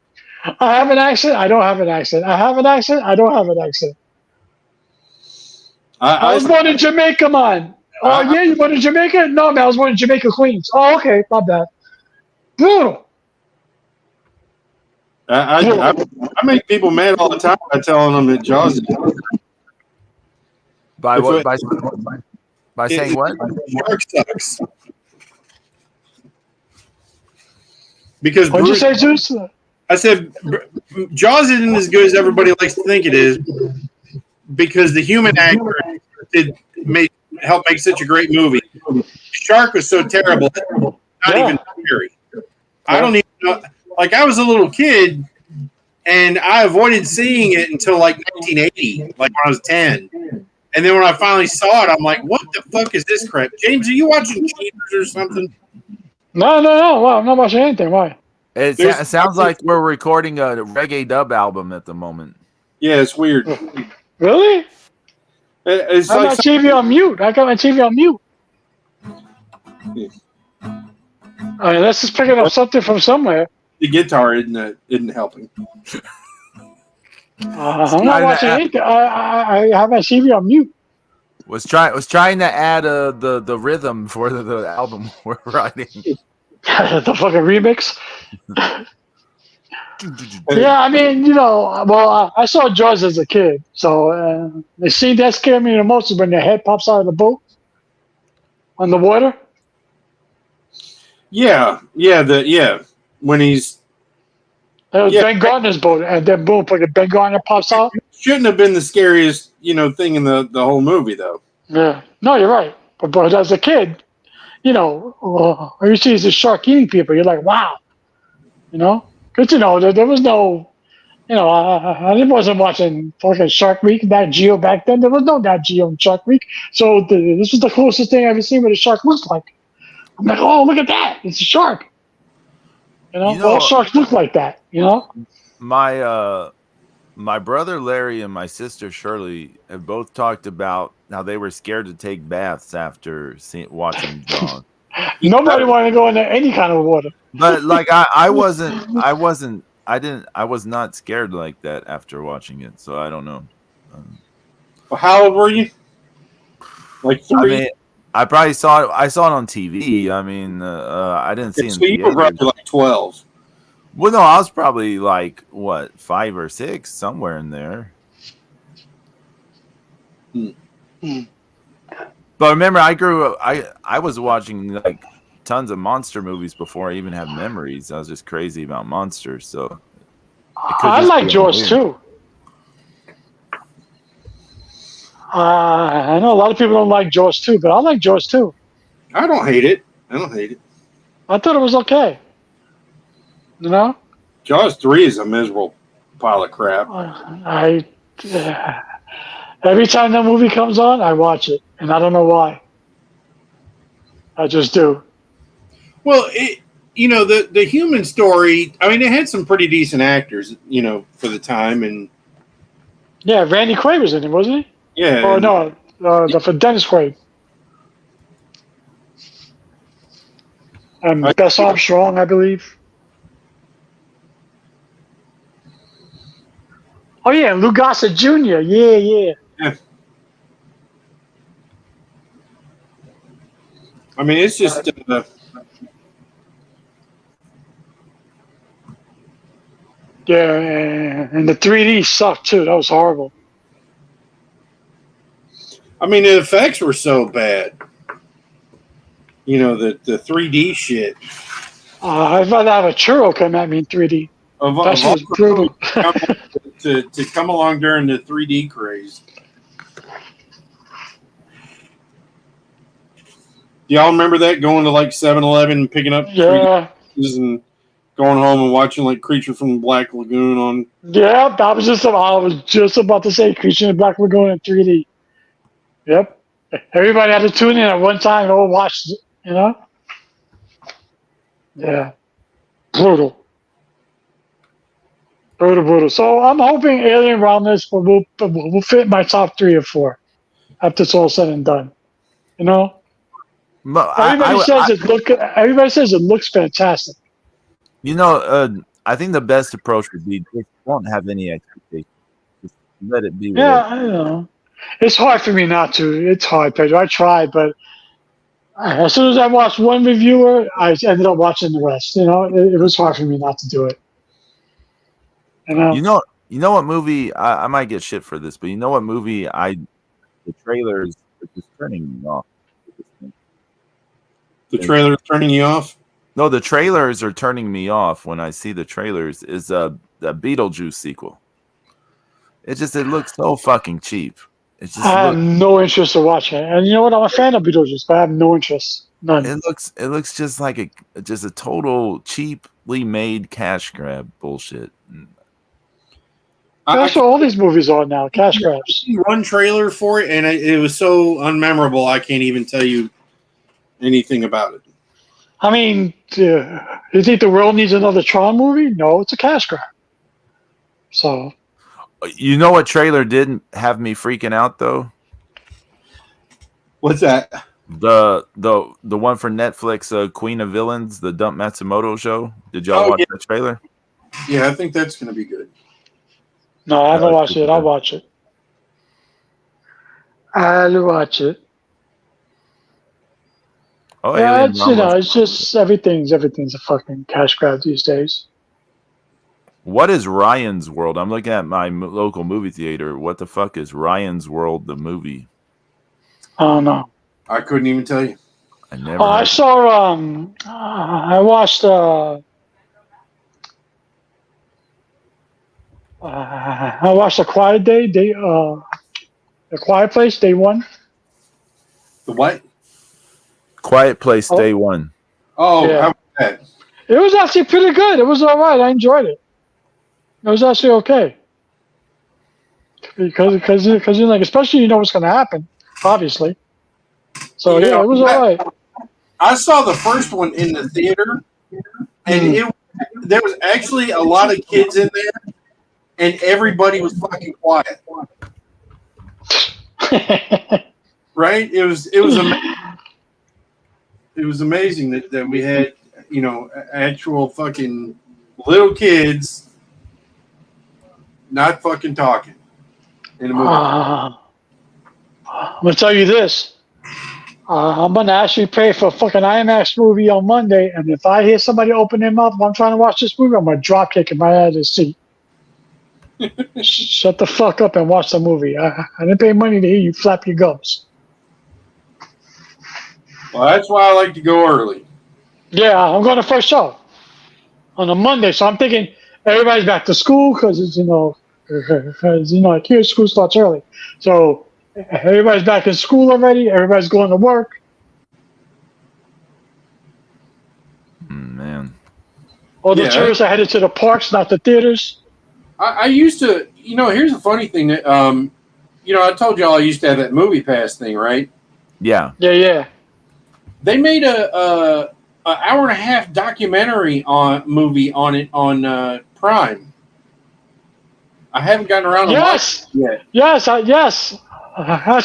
I have an accent. I don't have an accent. I have an accent. I don't have an accent. I I was born in Jamaica, man. Oh I, yeah, you born in Jamaica? No, man, I was born in Jamaica, Queens. Oh, okay, my bad. Brutal. I make people mad all the time by telling them that Jaws is By If what? it- By saying what? Shark sucks. Because What'd you Bruce, say, Zeus? I said Jaws isn't as good as everybody likes to think it is because the human actor helped make such a great movie. Shark was so terrible, not Yeah. even scary. I don't even know. Like I was a little kid, and I avoided seeing it until like 1980, like when I was 10. And then when I finally saw it, I'm like, "What the fuck is this crap?" James, are you watching Cheaters or something? No. Well, I'm not watching anything. Why? It sounds like we're recording a reggae dub album at the moment. Yeah, it's weird. Really? It's I like got my TV on mute. I got my TV on mute. Unless it's picking up something from somewhere. the guitar isn't helping. I'm not watching anything. I have my TV on mute. Was trying to add the rhythm for the album we're writing. The fucking remix. Yeah, I mean, well, I saw Jaws as a kid, so the scene that scared me the most is when their head pops out of the boat on the water. Yeah. When he's It was Ben Gardner's boat, and then boom, fucking Ben Gardner pops out. shouldn't have been the scariest, thing in the whole movie though. Yeah, no, you're right. But as a kid, all you see is the shark eating people. You're like, wow, because there was no. I wasn't watching fucking Shark Week, Nat Geo back then. There was no Nat Geo in Shark Week. So this was the closest thing I've ever seen what a shark looks like. I'm like, oh, look at that. It's a shark. All sharks look like that, My brother Larry and my sister Shirley have both talked about how they were scared to take baths after watching Jaws. Nobody wanted to go into any kind of water. But like I was not scared like that after watching it, so I don't know. Well, how old were you? Like 3? I mean, I probably saw it. I saw it on TV. I mean, I didn't see it. So you were probably like 12. Well, no, I was probably like 5 or 6, somewhere in there. But remember, I was watching like tons of monster movies before I even had memories. I was just crazy about monsters. So I like Jaws too. I know a lot of people don't like Jaws too, but I like Jaws too. I don't hate it. I thought it was okay. You know, Jaws 3 is a miserable pile of crap. I every time that movie comes on, I watch it, and I don't know why. I just do. Well, the human story. I mean, it had some pretty decent actors, for the time, and Yeah, Randy Quaid was in it, wasn't he? yeah, Oh and no, for Dennis Quaid and I, Bess Armstrong, I believe. Oh yeah, Lou Gossett Jr. Yeah, yeah. yeah. I mean, it's just Yeah, and the 3D sucked too. That was horrible. I mean, the effects were so bad. The 3D shit. I'd rather have a churro come at me in 3D. Of That shit all was brutal. to come along during the 3D craze. Do y'all remember that, going to like 7-Eleven and picking up Yeah, 3Ds and going home and watching like Creature from the Black Lagoon on? yeah. I was just about to say Creature in the Black Lagoon in 3D. Yep. Everybody had to tune in at one time and all watch it. You know. Yeah. Brutal. Brutal, brutal. So I'm hoping Alien Romulus will fit my top 3 or 4 after it's all said and done. You know. But Everybody says it looks fantastic. I think the best approach would be just don't have any expectations. Just let it be Yeah, whatever. I know. It's hard for me not to. It's hard, Pedro. I tried, but as soon as I watched one reviewer, I ended up watching the rest. You know, it was hard for me not to do it. You know. You know what movie I might get shit for this, but you know what movie the trailers are just turning me off. The trailer turning you off? No, the trailers are turning me off when I see the trailers. Is the Beetlejuice sequel? It looks so fucking cheap. It just I have looks no interest in watching it. And you know what? I'm a fan of Beetlejuice, but I have no interest. None. it looks just like a total cheaply made cash grab bullshit. That's what all these movies are now, cash grabs. One trailer for it, and it was so unmemorable. I can't even tell you anything about it. I mean, you think the world needs another Tron movie? No, it's a cash grab. So, You know what trailer didn't have me freaking out though? What's that? The one for Netflix, Queen of Villains, the Dump Matsumoto show. Did y'all watch the trailer? Yeah, I think that's going to be good. no, I haven't watched it. I'll watch it. I'll watch it. Oh, Yeah, Alien it's just everything's a fucking cash grab these days. What is Ryan's World? I'm looking at my local movie theater. What the fuck is Ryan's World, the movie? I don't know. I couldn't even tell you. I never. I saw. I watched. I watched A Quiet Place, Day 1. The what? Quiet Place, Day 1. Oh, Yeah. how about that? It was actually pretty good. It was all right. I enjoyed it. It was actually okay. Because especially you know what's going to happen, obviously. So yeah, it was all right. I saw the first one in the theater, and there was actually a lot of kids in there, and everybody was fucking quiet. Right? It was amazing. It was amazing that we had, actual fucking little kids not fucking talking in a movie. I'm gonna tell you this. I'm gonna actually pay for a fucking IMAX movie on Monday, and if I hear somebody open their mouth while I'm trying to watch this movie, I'm gonna drop kick him right out of the seat. Shut the fuck up and watch the movie. I didn't pay money to hear you flap your gums. Well, that's why I like to go early. Yeah, I'm going to first show on a Monday, so I'm thinking everybody's back to school because it's like here school starts early, so everybody's back in school already. Everybody's going to work. Man, All the Yeah. tourists are headed to the parks, not the theaters. I used to, here's the funny thing that, I told y'all I used to have that movie pass thing, right? Yeah. Yeah. They made a hour and a half documentary movie on it on Prime. I haven't gotten around to watching it yet. Yes. Actually,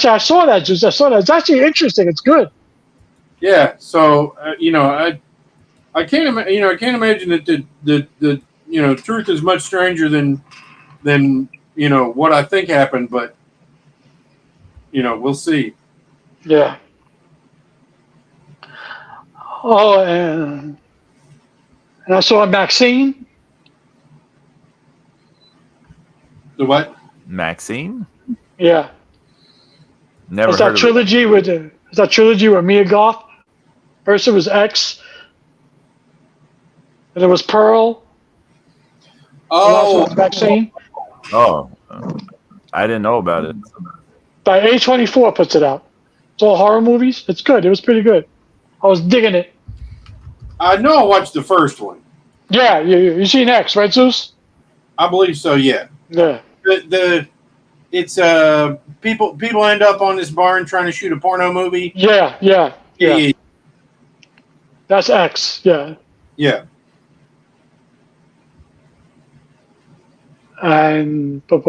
I saw that. Juice. I saw that. It's actually interesting. It's good. Yeah, so I can't I can't imagine that the truth is much stranger than what I think happened, but we'll see. Yeah. Oh, and I saw Maxine. The what? Maxine? Yeah. Never It's heard that of it. trilogy with Mia Goth. First it was X, and it was Pearl. The last one Oh, was Maxine. Oh, I didn't know about it. By A24 puts it out. It's all horror movies. It's good. It was pretty good. I was digging it. I know I watched the first one. Yeah, you seen X, right, Zeus? I believe so. Yeah. Yeah. It's people end up on this barn trying to shoot a porno movie. Yeah. Yeah. That's X. Yeah. Yeah. And but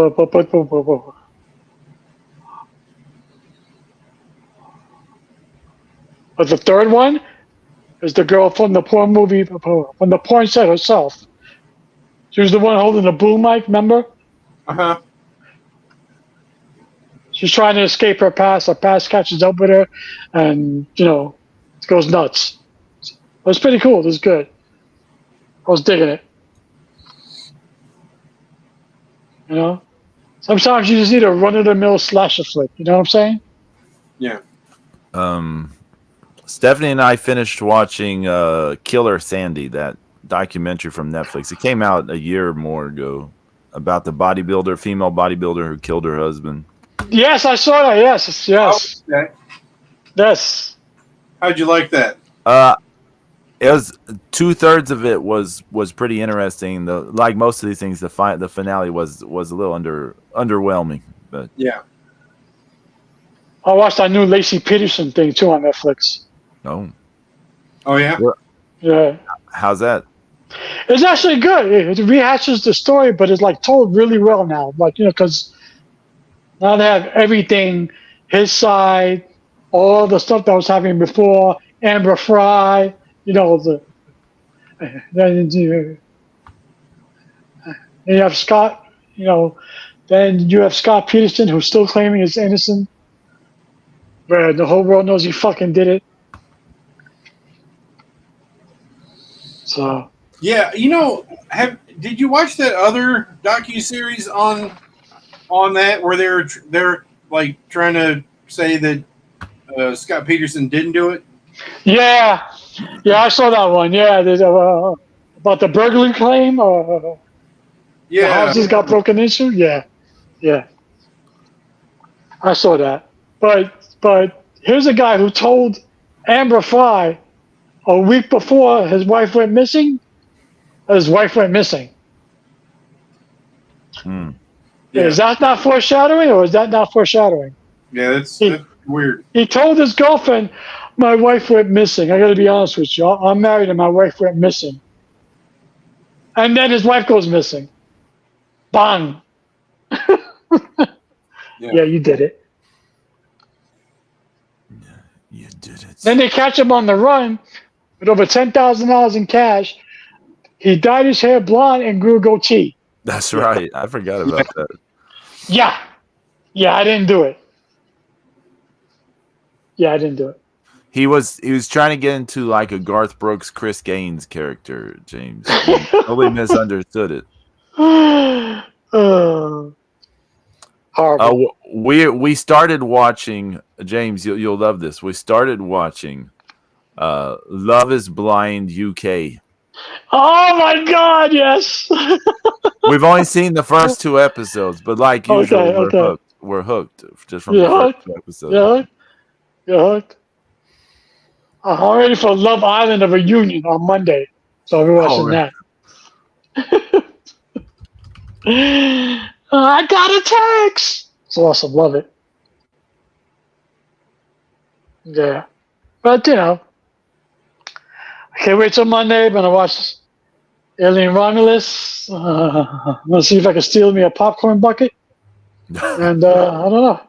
the third one is the girl from the porn movie, from the porn set herself. She was the one holding the boom mic, remember? Uh-huh. She's trying to escape her past. Her past catches up with her, and it goes nuts. It was pretty cool. It was good. I was digging it. Sometimes you just need a run-of-the-mill slasher flick. You know what I'm saying? Yeah. Stephanie and I finished watching Killer Sandy, that documentary from Netflix. It came out a year or more ago about the female bodybuilder who killed her husband. Yes, I saw that. Yes. Okay. Yes. How'd you like that? It was 2/3 of it was pretty interesting. Like most of these things, the finale was a little underwhelming. But Yeah. I watched that new Lacey Peterson thing too on Netflix. no, Oh yeah. Yeah. how's that? It's actually good. It rehashes the story, but it's like told really well now. Like, because now they have everything, his side, all the stuff that was happening before, Amber Fry, then you have Scott, then you have Scott Peterson who's still claiming he's innocent, where the whole world knows he fucking did it. So. Yeah, did you watch that other docuseries on that where they're like trying to say that Scott Peterson didn't do it? Yeah, I saw that one. Yeah, about the burglary claim. The houses got broken into. Yeah. I saw that. But here's a guy who told Amber Fry a week before his wife went missing. His wife went missing. Hmm. Yeah. Is that not foreshadowing, or is that not foreshadowing? Yeah, that's weird. He told his girlfriend, "My wife went missing. I got to be honest with you. I'm married, and my wife went missing." And then his wife goes missing. Bang. Yeah, you did it. You did it. Then they catch him on the run with over $10,000 in cash. He dyed his hair blonde and grew a goatee. That's right. I forgot about that. Yeah, I didn't do it. He was trying to get into like a Garth Brooks, Chris Gaines character, James. Nobody misunderstood it. Horrible. We started watching, James. You'll love this. We started watching Love Is Blind UK. Oh my God! Yes. We've only seen the first 2 episodes, but like usual, we're hooked just from the first 2 episodes. You're hooked. I'm ready for Love Island: A Reunion on Monday, so we're watching that. I got a text. It's awesome. Love it. Yeah. But, I can't wait till Monday. I'm going to watch Alien Romulus. I'm going to see if I can steal me a popcorn bucket. And I don't know.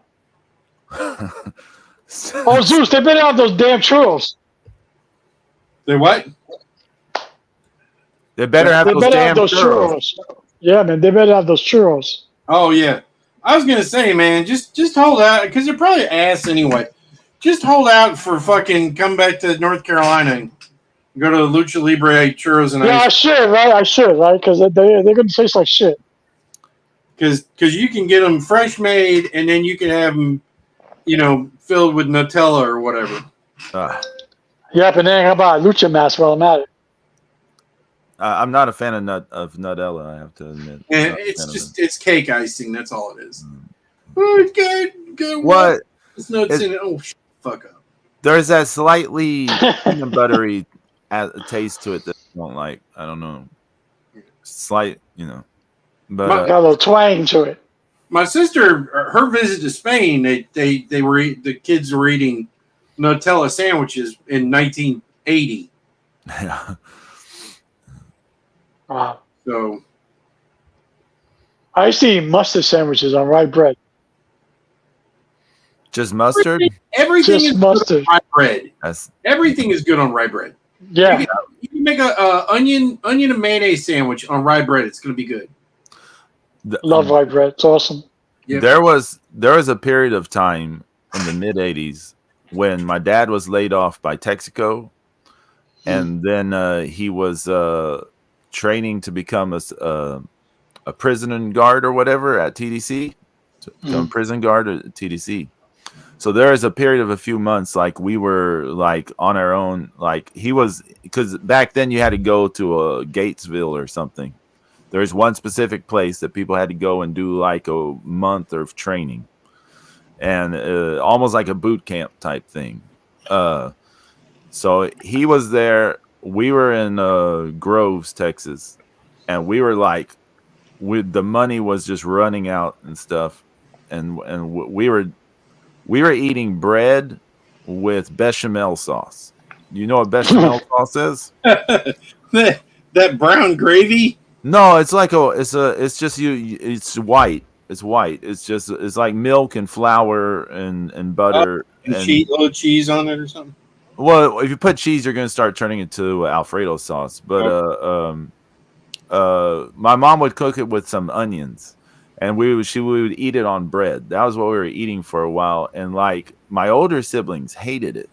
Oh, Zeus, they better have those damn churros. They what? They better have They those better have damn those churros. Yeah, man, they better have those churros. Oh yeah. I was gonna say, man, just hold out because they're probably ass anyway. Just hold out for fucking come back to North Carolina and go to Lucha Libre churros and Yeah, ice. I should, right? Because they're going to taste like shit. Because you can get them fresh made and then you can have them, filled with Nutella or whatever. Yep, and then how about Lucha Mask while I'm at it? I'm not a fan of Nutella, I have to admit. And it's cake icing. That's all it is. Oh, it's good. What? It's nuts in it. Oh, fuck up. There's that slightly peanut buttery taste to it that I don't like. I don't know. Slight, But Got a little twang to it. My sister, her visit to Spain, the kids were eating Nutella sandwiches in 1980. yeah. Wow. So I used to eat mustard sandwiches on rye bread. Just mustard? everything Just is mustard. good on rye bread. That's Everything is good on rye bread. Yeah. You can make a onion and mayonnaise sandwich on rye bread. It's going to be good. Love rye bread. It's awesome. Yep. There was a period of time in the mid '80s when my dad was laid off by Texaco, and then he was training to become a prison guard or whatever at TDC, to become prison guard at TDC. So there is a period of a few months like we were like on our own. Like he was, because back then you had to go to a Gatesville or something. There's one specific place that people had to go and do like a month of training, and almost like a boot camp type thing. So he was there. We were in Groves, Texas, and we were like, the money was just running out and stuff, and we were eating bread with bechamel sauce. You know what bechamel sauce is? that brown gravy. No, it's like it's white. It's white. It's like milk and flour and butter And little cheese on it or something. Well, if you put cheese, you're going to start turning it to Alfredo sauce. But my mom would cook it with some onions, and we would eat it on bread. That was what we were eating for a while. And like my older siblings hated it,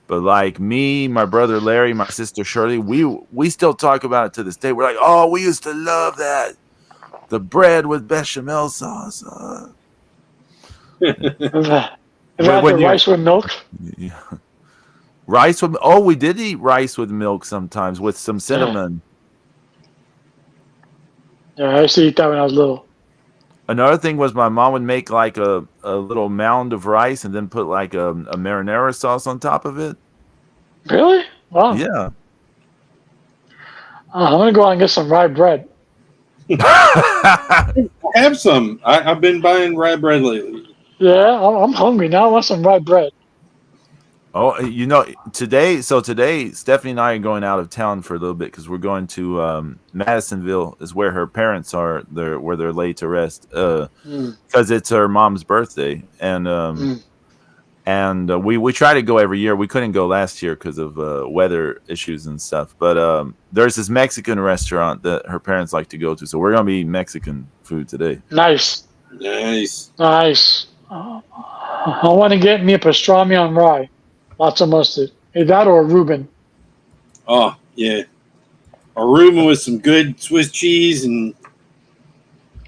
but like me, my brother Larry, my sister Shirley, we still talk about it to this day. We're like, oh, we used to love that, the bread with bechamel sauce. Have you had the rice with milk? Yeah. Rice with we did eat rice with milk sometimes with some cinnamon. Yeah, I used to eat that when I was little. Another thing was my mom would make like a little mound of rice and then put like a marinara sauce on top of it. Really? Wow. Yeah. I'm gonna go out and get some rye bread. Have some. I've been buying rye bread lately. Yeah, I'm hungry now. I want some rye bread. Oh, today Stephanie and I are going out of town for a little bit because we're going to Madisonville, is where her parents are. Where they're laid to rest because it's her mom's birthday, and we try to go every year. We couldn't go last year because of weather issues and stuff. But there's this Mexican restaurant that her parents like to go to, so we're gonna be eating Mexican food today. Nice. I want to get me a pastrami on rye. Lots of mustard. Hey, that or a Reuben. Oh, yeah. A Reuben with some good Swiss cheese and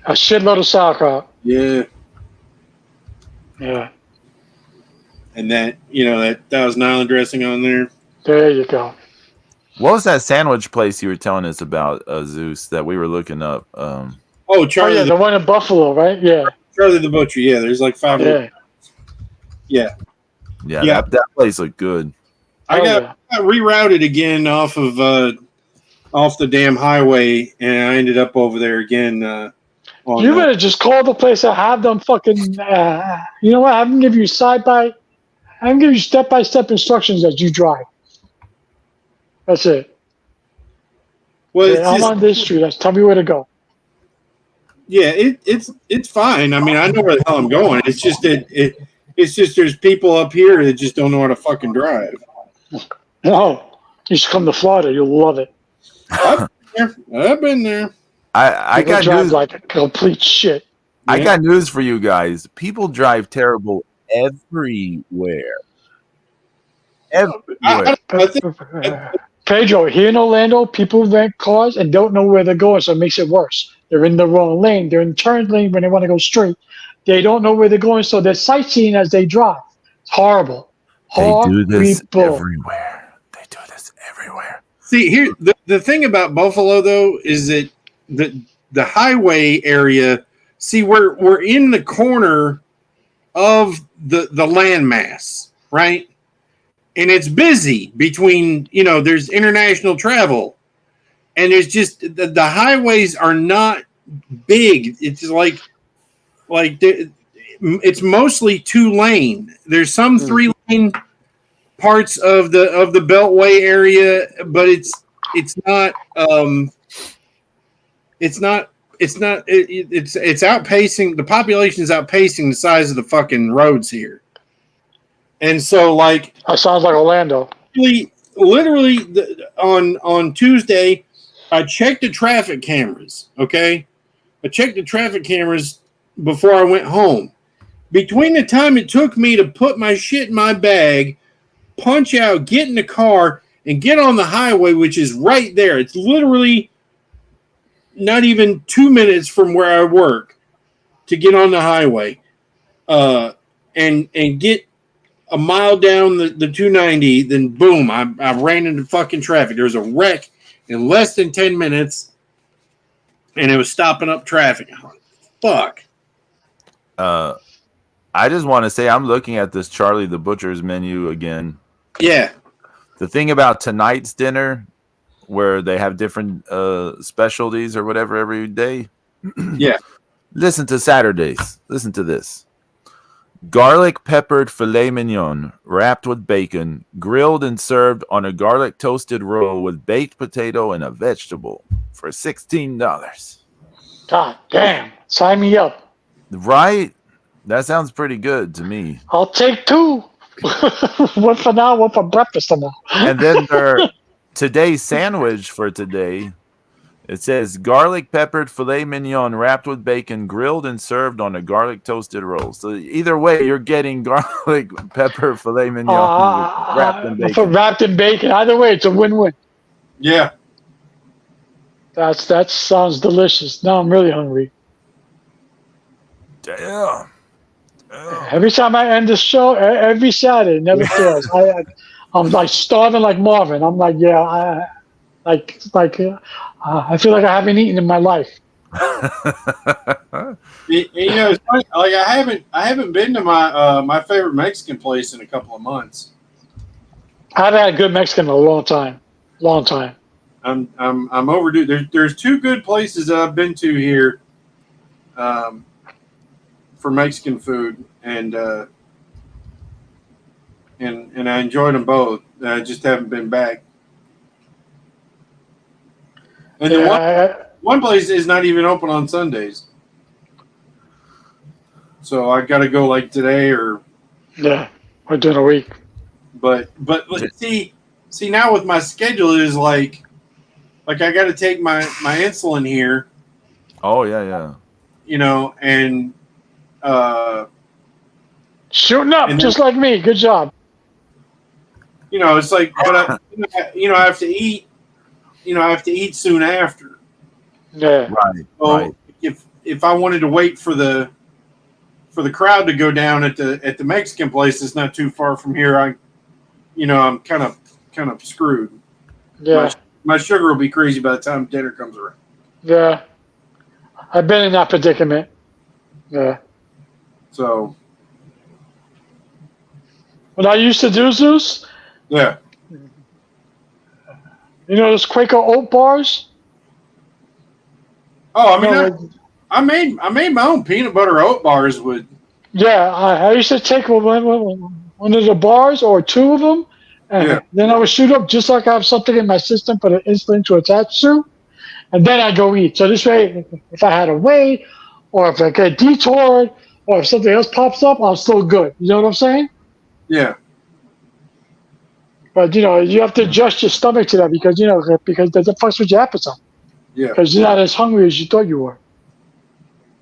a shitload of sauerkraut. Yeah. Yeah. And that Thousand Island dressing on there. There you go. What was that sandwich place you were telling us about, Zeus, that we were looking up? Charlie. The one in Buffalo, right? Yeah. Charlie the Butcher. Yeah, there's like 5. Yeah. Yeah. That place looked good. I got rerouted again off of off the damn highway, and I ended up over there again. You better just call the place and have them fucking. You know what? Have them give you I can give you step-by-step instructions as you drive. That's it. well, Yeah, it's I'm just on this street. Tell me where to go. yeah, it's fine. I mean, I know where the hell I'm going. It's just that it's just there's people up here that just don't know how to fucking drive. No, you should come to Florida. You'll love it. I've been there. I People got drive news. like a complete shit. I Yeah. got news for you guys. People drive terrible everywhere. Everywhere. I think Pedro, here in Orlando, people rent cars and don't know where they're going, so it makes it worse. They're in the wrong lane. They're in the turn lane when they want to go straight. They don't know where they're going, so they're sightseeing as they drive. It's horrible. They do this Horrible. everywhere. They do this everywhere. see here the thing about Buffalo though is that the highway area. See, we're in the corner of the landmass, right? And it's busy between there's international travel, and there's just the highways are not big. It's it's mostly 2 lane. There's some 3 lane parts of the Beltway area, but it's not it's outpacing the population is outpacing the size of the fucking roads here. And so like That sounds like Orlando. literally on Tuesday I checked the traffic cameras, okay? I checked the traffic cameras before I went home. Between the time it took me to put my shit in my bag, punch out, get in the car, and get on the highway, which is right there. It's literally not even 2 minutes from where I work to get on the highway and get a mile down the 290. Then boom, I ran into fucking traffic. There was a wreck in less than 10 minutes, and it was stopping up traffic. I'm like, fuck. I just want to say I'm looking at this Charlie the Butcher's menu again. Yeah. The thing about tonight's dinner, where they have different specialties or whatever every day. Yeah. Listen to Saturdays. Listen to this. Garlic peppered filet mignon wrapped with bacon, grilled and served on a garlic toasted roll with baked potato and a vegetable for $16. God damn. Sign me up. Right? That sounds pretty good to me. I'll take 2. One for now, one for breakfast tomorrow. And then their today's sandwich for today, it says garlic peppered filet mignon wrapped with bacon, grilled and served on a garlic toasted roll. So either way, you're getting garlic pepper filet mignon wrapped in bacon. Wrapped in bacon. Either way, it's a win-win. Yeah. That sounds delicious. Now I'm really hungry. Damn. Every time I end the show, every Saturday, it never fails. I'm like starving like Marvin. I'm like, yeah, I feel like I haven't eaten in my life. It's funny, like I haven't been to my favorite Mexican place in a couple of months. I haven't had good Mexican in a long time. Long time. I'm overdue. There's 2 good places that I've been to here, for Mexican food, and I enjoyed them both. I just haven't been back. And the one place is not even open on Sundays, so I got to go like today or we're doing a week. But see now with my schedule is like I got to take my insulin here. Oh yeah. And shooting up just like me. Good job. It's like, but I have to eat. I have to eat soon after. Yeah. Right. So right. if I wanted to wait for the crowd to go down at the Mexican place, it's not too far from here. I'm kind of screwed. Yeah. My sugar will be crazy by the time dinner comes around. Yeah. I've been in that predicament. Yeah. So. What I used to do, Zeus, Yeah. You know those Quaker oat bars? Oh, I You mean, know, like, I made my own peanut butter oat bars with. yeah, I used to take one of the bars or two of them, Yeah, and then I would shoot up just like I have something in my system for the insulin to attach to, and then I go eat. So this way, if I had to wait, or if I get detoured, or if something else pops up, I'm still good. You know what I'm saying? yeah, But you have to adjust your stomach to that because that fucks with your appetite yeah, because you're not as hungry as you thought you were.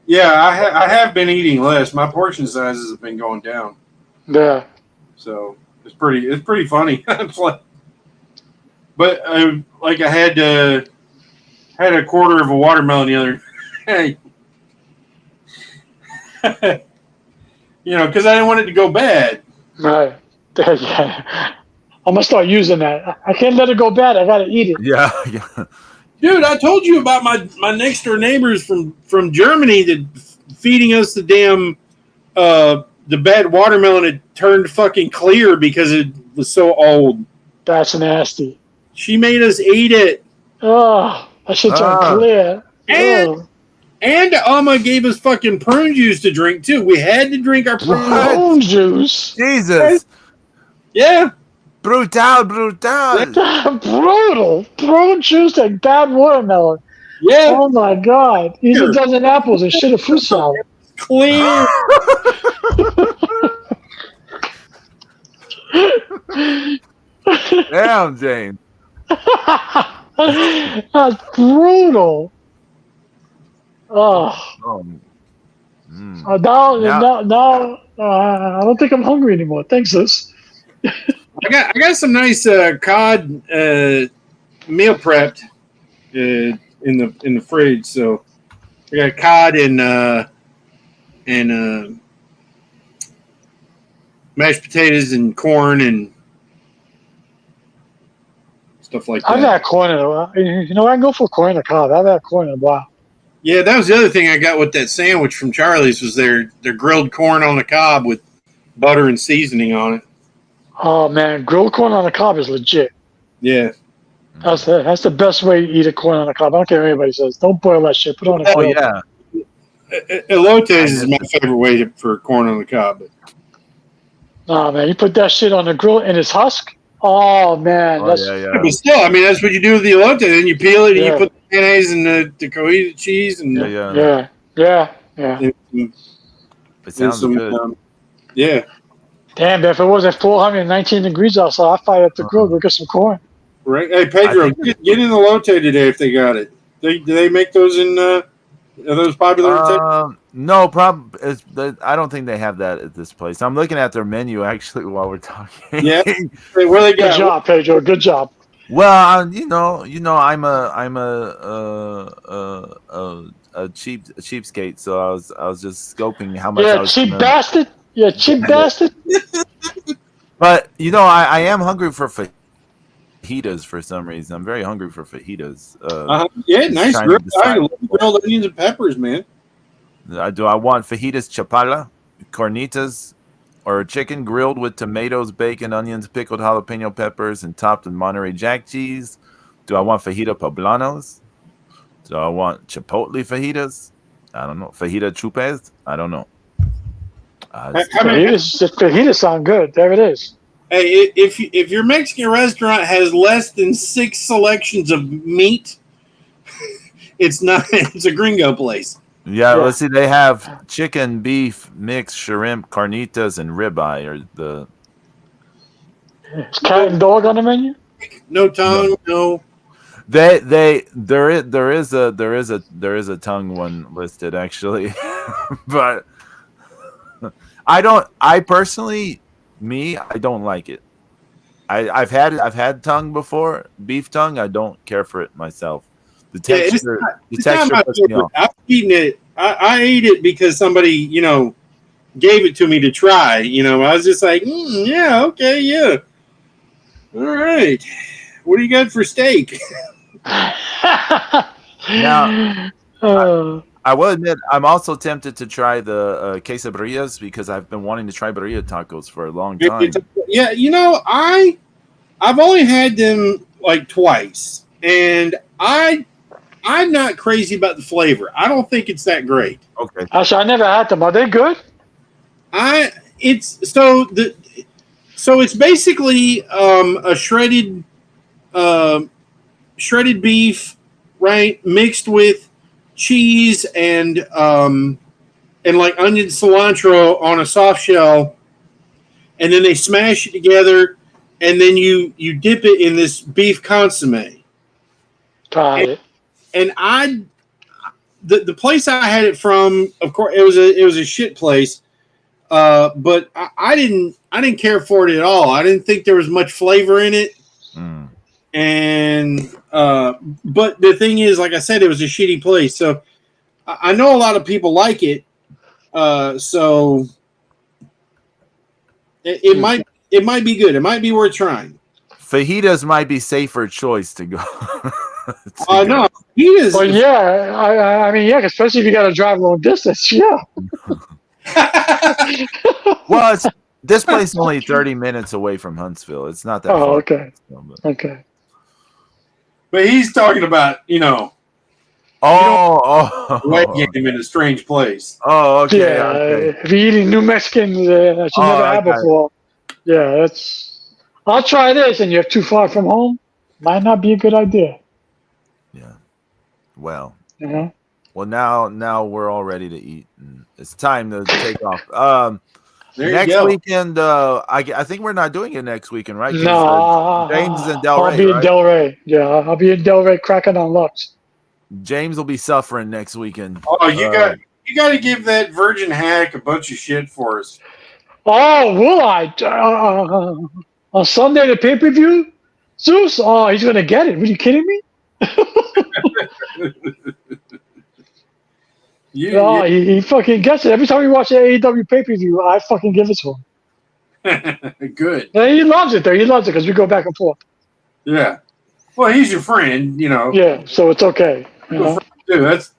yeah. I have been eating less. My portion sizes have been going down, Yeah. so it's pretty funny. It's like, but like I had a quarter of a watermelon the other day. Because I didn't want it to go bad. Right. Yeah. I'm gonna start using that. I can't let it go bad. I gotta eat it. Yeah, yeah. Dude, I told you about my next door neighbors from Germany that feeding us the bad watermelon had turned fucking clear because it was so old. That's nasty. She made us eat it. Oh, that shit turned Ah. clear. And Oh, and Alma gave us fucking prune juice to drink too. We had to drink our prune What? prune juice. Jesus, Yeah. brutal. Brutal. Prune juice and bad watermelon. Yeah. Oh my god. Eat a dozen apples and shit a fruit salad. Clear. Damn, James. That's brutal. Oh, Oh, mm. now I don't think I'm hungry anymore. Thanks, sis. I got some nice cod meal prepped in the fridge. So I got cod and mashed potatoes and corn and stuff like that. I've had corn in a while. I can go for corn on the cob. I've had corn in a while. Yeah, that was the other thing I got with that sandwich from Charlie's was their grilled corn on the cob with butter and seasoning on it. Oh man, grilled corn on the cob is legit. Yeah. That's the best way to eat a corn on the cob. I don't care what anybody says. Don't boil that shit. Put it on a Oh grill. yeah. Elotes is my favorite way for corn on the cob. Nah, man, you put that shit on the grill and it's husk. Oh man, Oh, that's yeah. But still, I mean, that's what you do with the elote. Then you peel it and Yeah. you put the mayonnaise and the cojita cheese and Yeah. yeah. and It and sounds some, good. yeah. Damn, if it wasn't 419 degrees outside, I'd fire up the grill, go get some corn. Right. Hey, Pedro, I think- get in the elote today if they got it. Do they make those in? Are those popular? in Texas? No problem. I don't think they have that at this place. I'm looking at their menu actually while we're talking. Yeah. Hey, where they Good got? job, Pedro. Good job. Well, I'm a cheapskate, so I was just scoping how much I Yeah, was cheap gonna- bastard. Yeah, cheap bastard. But I am hungry for fajitas for some reason. I'm very hungry for fajitas. Yeah, nice trying to grilled, decide. I love grilled onions and peppers, man. Do I want fajitas chapala, carnitas, or chicken grilled with tomatoes, bacon, onions, pickled jalapeno peppers, and topped with Monterey Jack cheese? Do I want fajita poblanos? Do I want chipotle fajitas? I don't know. Fajita chupes? I don't know. Fajitas sound good. There it is. Hey, if your Mexican restaurant has less than 6 selections of meat, it's not. It's a gringo place. Yeah, Yeah. let's see. They have chicken, beef, mixed shrimp, carnitas, and ribeye. Or the Is cat and dog on the menu? No tongue, no. there is a tongue one listed actually, but I personally I don't like it. I've had tongue before, beef tongue. I don't care for it myself. The Yeah, it's texture, not- the It's not texture my puts me favorite. off. I've eaten it. I ate it because somebody, gave it to me to try. I was just like, yeah, okay, yeah. All right. What do you got for steak? Now, Uh, I will admit, I'm also tempted to try the quesadillas because I've been wanting to try burrito tacos for a long time. Yeah, I've only had them like twice, and I'm not crazy about the flavor. I don't think it's that great. Okay. Actually, I never had them. Are they good? So it's basically a shredded beef, right, mixed with cheese and like onion cilantro on a soft shell, and then they smash it together, and then you dip it in this beef consomme. Got And, it. and the place I had it from, of course, it was a shit place. But I didn't care for it at all. I didn't think there was much flavor in it. Mm. And but the thing is, like I said, it was a shitty place. So I know a lot of people like it. So it might be good. It might be worth trying. Fajitas might be safer choice to go. No, he is. Well, yeah. I mean, yeah, especially if you got to drive long distance. Yeah. Well, this place is only 30 minutes away from Huntsville. It's not that Oh, far. okay. But. Okay. But he's talking about away Oh, game in a strange place. oh, okay, Yeah. okay. If you're eating New Mexican that you never had okay. before, yeah, that's. I'll try this, and you're too far from home. Might not be a good idea. Yeah. Well. You know. Well, now we're all ready to eat. And it's time to take off. There you Next go. weekend, I think we're not doing it next weekend, right? 'Cause, No, James is in Delray, I'll be in right? Delray. Yeah, I'll be in Delray cracking on Lux. James will be suffering next weekend. Oh, you got to give that virgin hack a bunch of shit for us. Oh, will I? On Sunday, the pay per view? Zeus? Oh, he's going to get it. Are you kidding me? He fucking gets it. Every time we watch an AEW pay per view, I fucking give it to him. Good. Yeah, he loves it, though. He loves it because we go back and forth. Yeah. Well, he's your friend, Yeah, so it's okay. Dude, that's,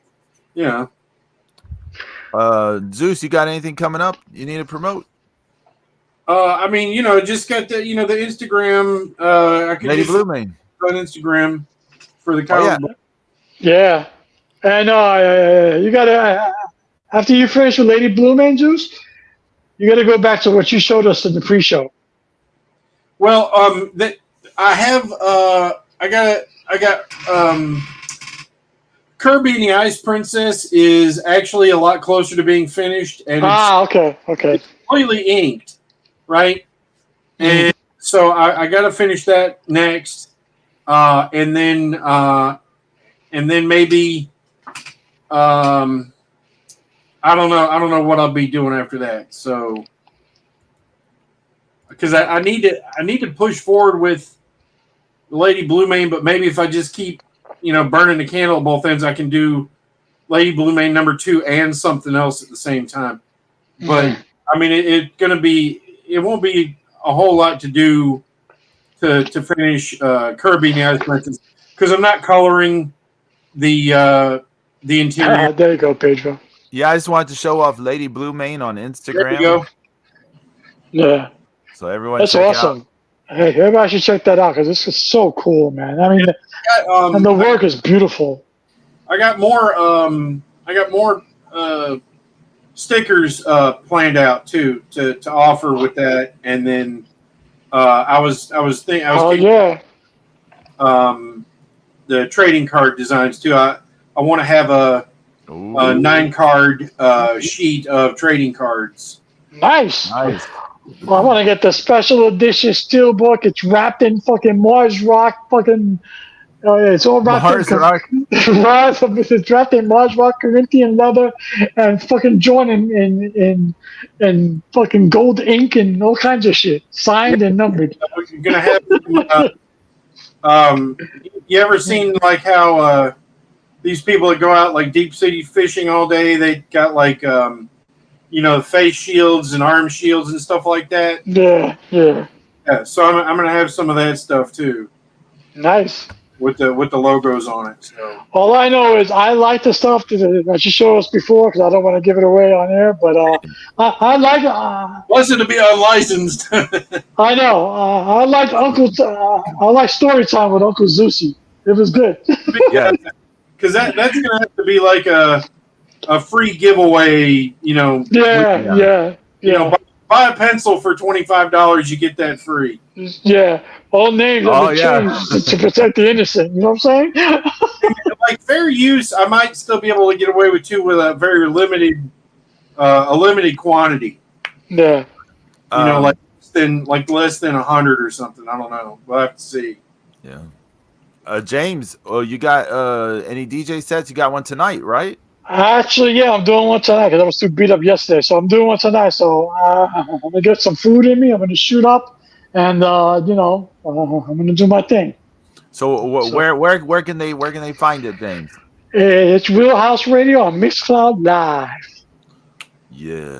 Zeus, you got anything coming up you need to promote? I mean, just got the Instagram. I could Lady just Blue Mane on Instagram for the Oh, comic book. Yeah. And you got to, after you finish with Lady Blue Man Juice, you got to go back to what you showed us in the pre show. Well, I have, I got, Kirby and the Ice Princess is actually a lot closer to being finished, and okay. it's completely inked, right? And so I got to finish that next, and then maybe, I don't know what I'll be doing after that. So, because I need to push forward with Lady Blue Mane, but maybe if I just keep burning the candle at both ends, I can do Lady Blue Mane #2 and something else at the same time. But I mean, it won't be a whole lot to do to finish Kirby and the Ice Princess because I'm not coloring the interior. There you go, Pedro. Yeah, I just wanted to show off Lady Blue Mane on Instagram. There you go. Yeah. So everyone, That's check awesome. Out. Hey, everybody should check that out because this is so cool, man. I mean, and the work is beautiful. I got more. Stickers planned out too to offer with that, and then I was thinking, the trading card designs too. I want to have a 9-card sheet of trading cards. Nice. Well, I want to get the special edition steelbook. It's wrapped in fucking Mars Rock. Fucking, it's all wrapped Mars in Rock. It's wrapped in Mars Rock Corinthian leather and fucking drawn in fucking gold ink and all kinds of shit, signed and numbered. You're gonna have. You ever seen like how these people that go out like deep sea fishing all day? They got like face shields and arm shields and stuff like that. Yeah. Yeah, so I'm gonna have some of that stuff too. Nice. with the logos on it. So All I know is I like the stuff that you showed us before because I don't want to give it away on air. But I like. listen to be unlicensed. I know. I like Uncle. I like story time with Uncle Zeusy. It was good. Yeah. Because that's gonna have to be like a free giveaway. yeah, Yeah. yeah, yeah, Buy a pencil for $25. You get that free. yeah. All names have Oh, been yeah. changed to protect the innocent. You know what I'm saying? Like fair use, I might still be able to get away with two with a very limited quantity. Yeah. Like less than 100 or something. I don't know. We'll have to see. Yeah. James, you got any DJ sets? You got one tonight, right? Actually, yeah, I'm doing one tonight because I was too beat up yesterday. So I'm doing one tonight. So I'm gonna get some food in me. I'm gonna shoot up, and I'm gonna do my thing. So So- where can they find it, James? It's Wheelhouse Radio on Mixcloud Live. Yeah.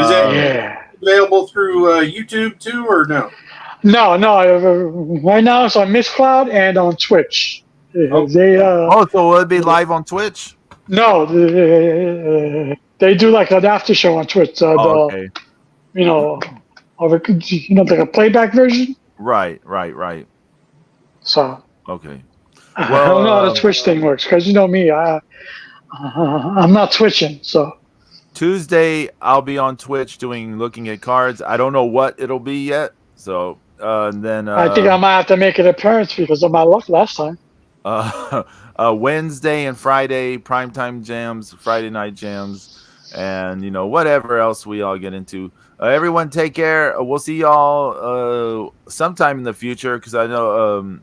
Is that Yeah. available through YouTube too, or no? No. Right now it's on Mixcloud and on Twitch. Oh. They So will it be live on Twitch? no, they do like an after show on Twitch. Okay. Like a playback version. Right. So Okay. I don't know how the Twitch thing works because you know me, I'm not twitching. So Tuesday I'll be on Twitch looking at cards. I don't know what it'll be yet. So then I think I might have to make an appearance because of my luck last time. Wednesday and Friday primetime jams, Friday night jams, and whatever else we all get into. Everyone take care. We'll see y'all sometime in the future because I know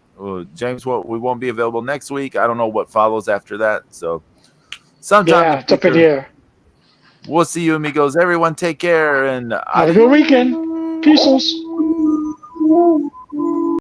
James we won't be available next week. I don't know what follows after that. So sometime Yeah, it's up in the air. We'll see you, amigos. Everyone take care and Have a good weekend. Peace.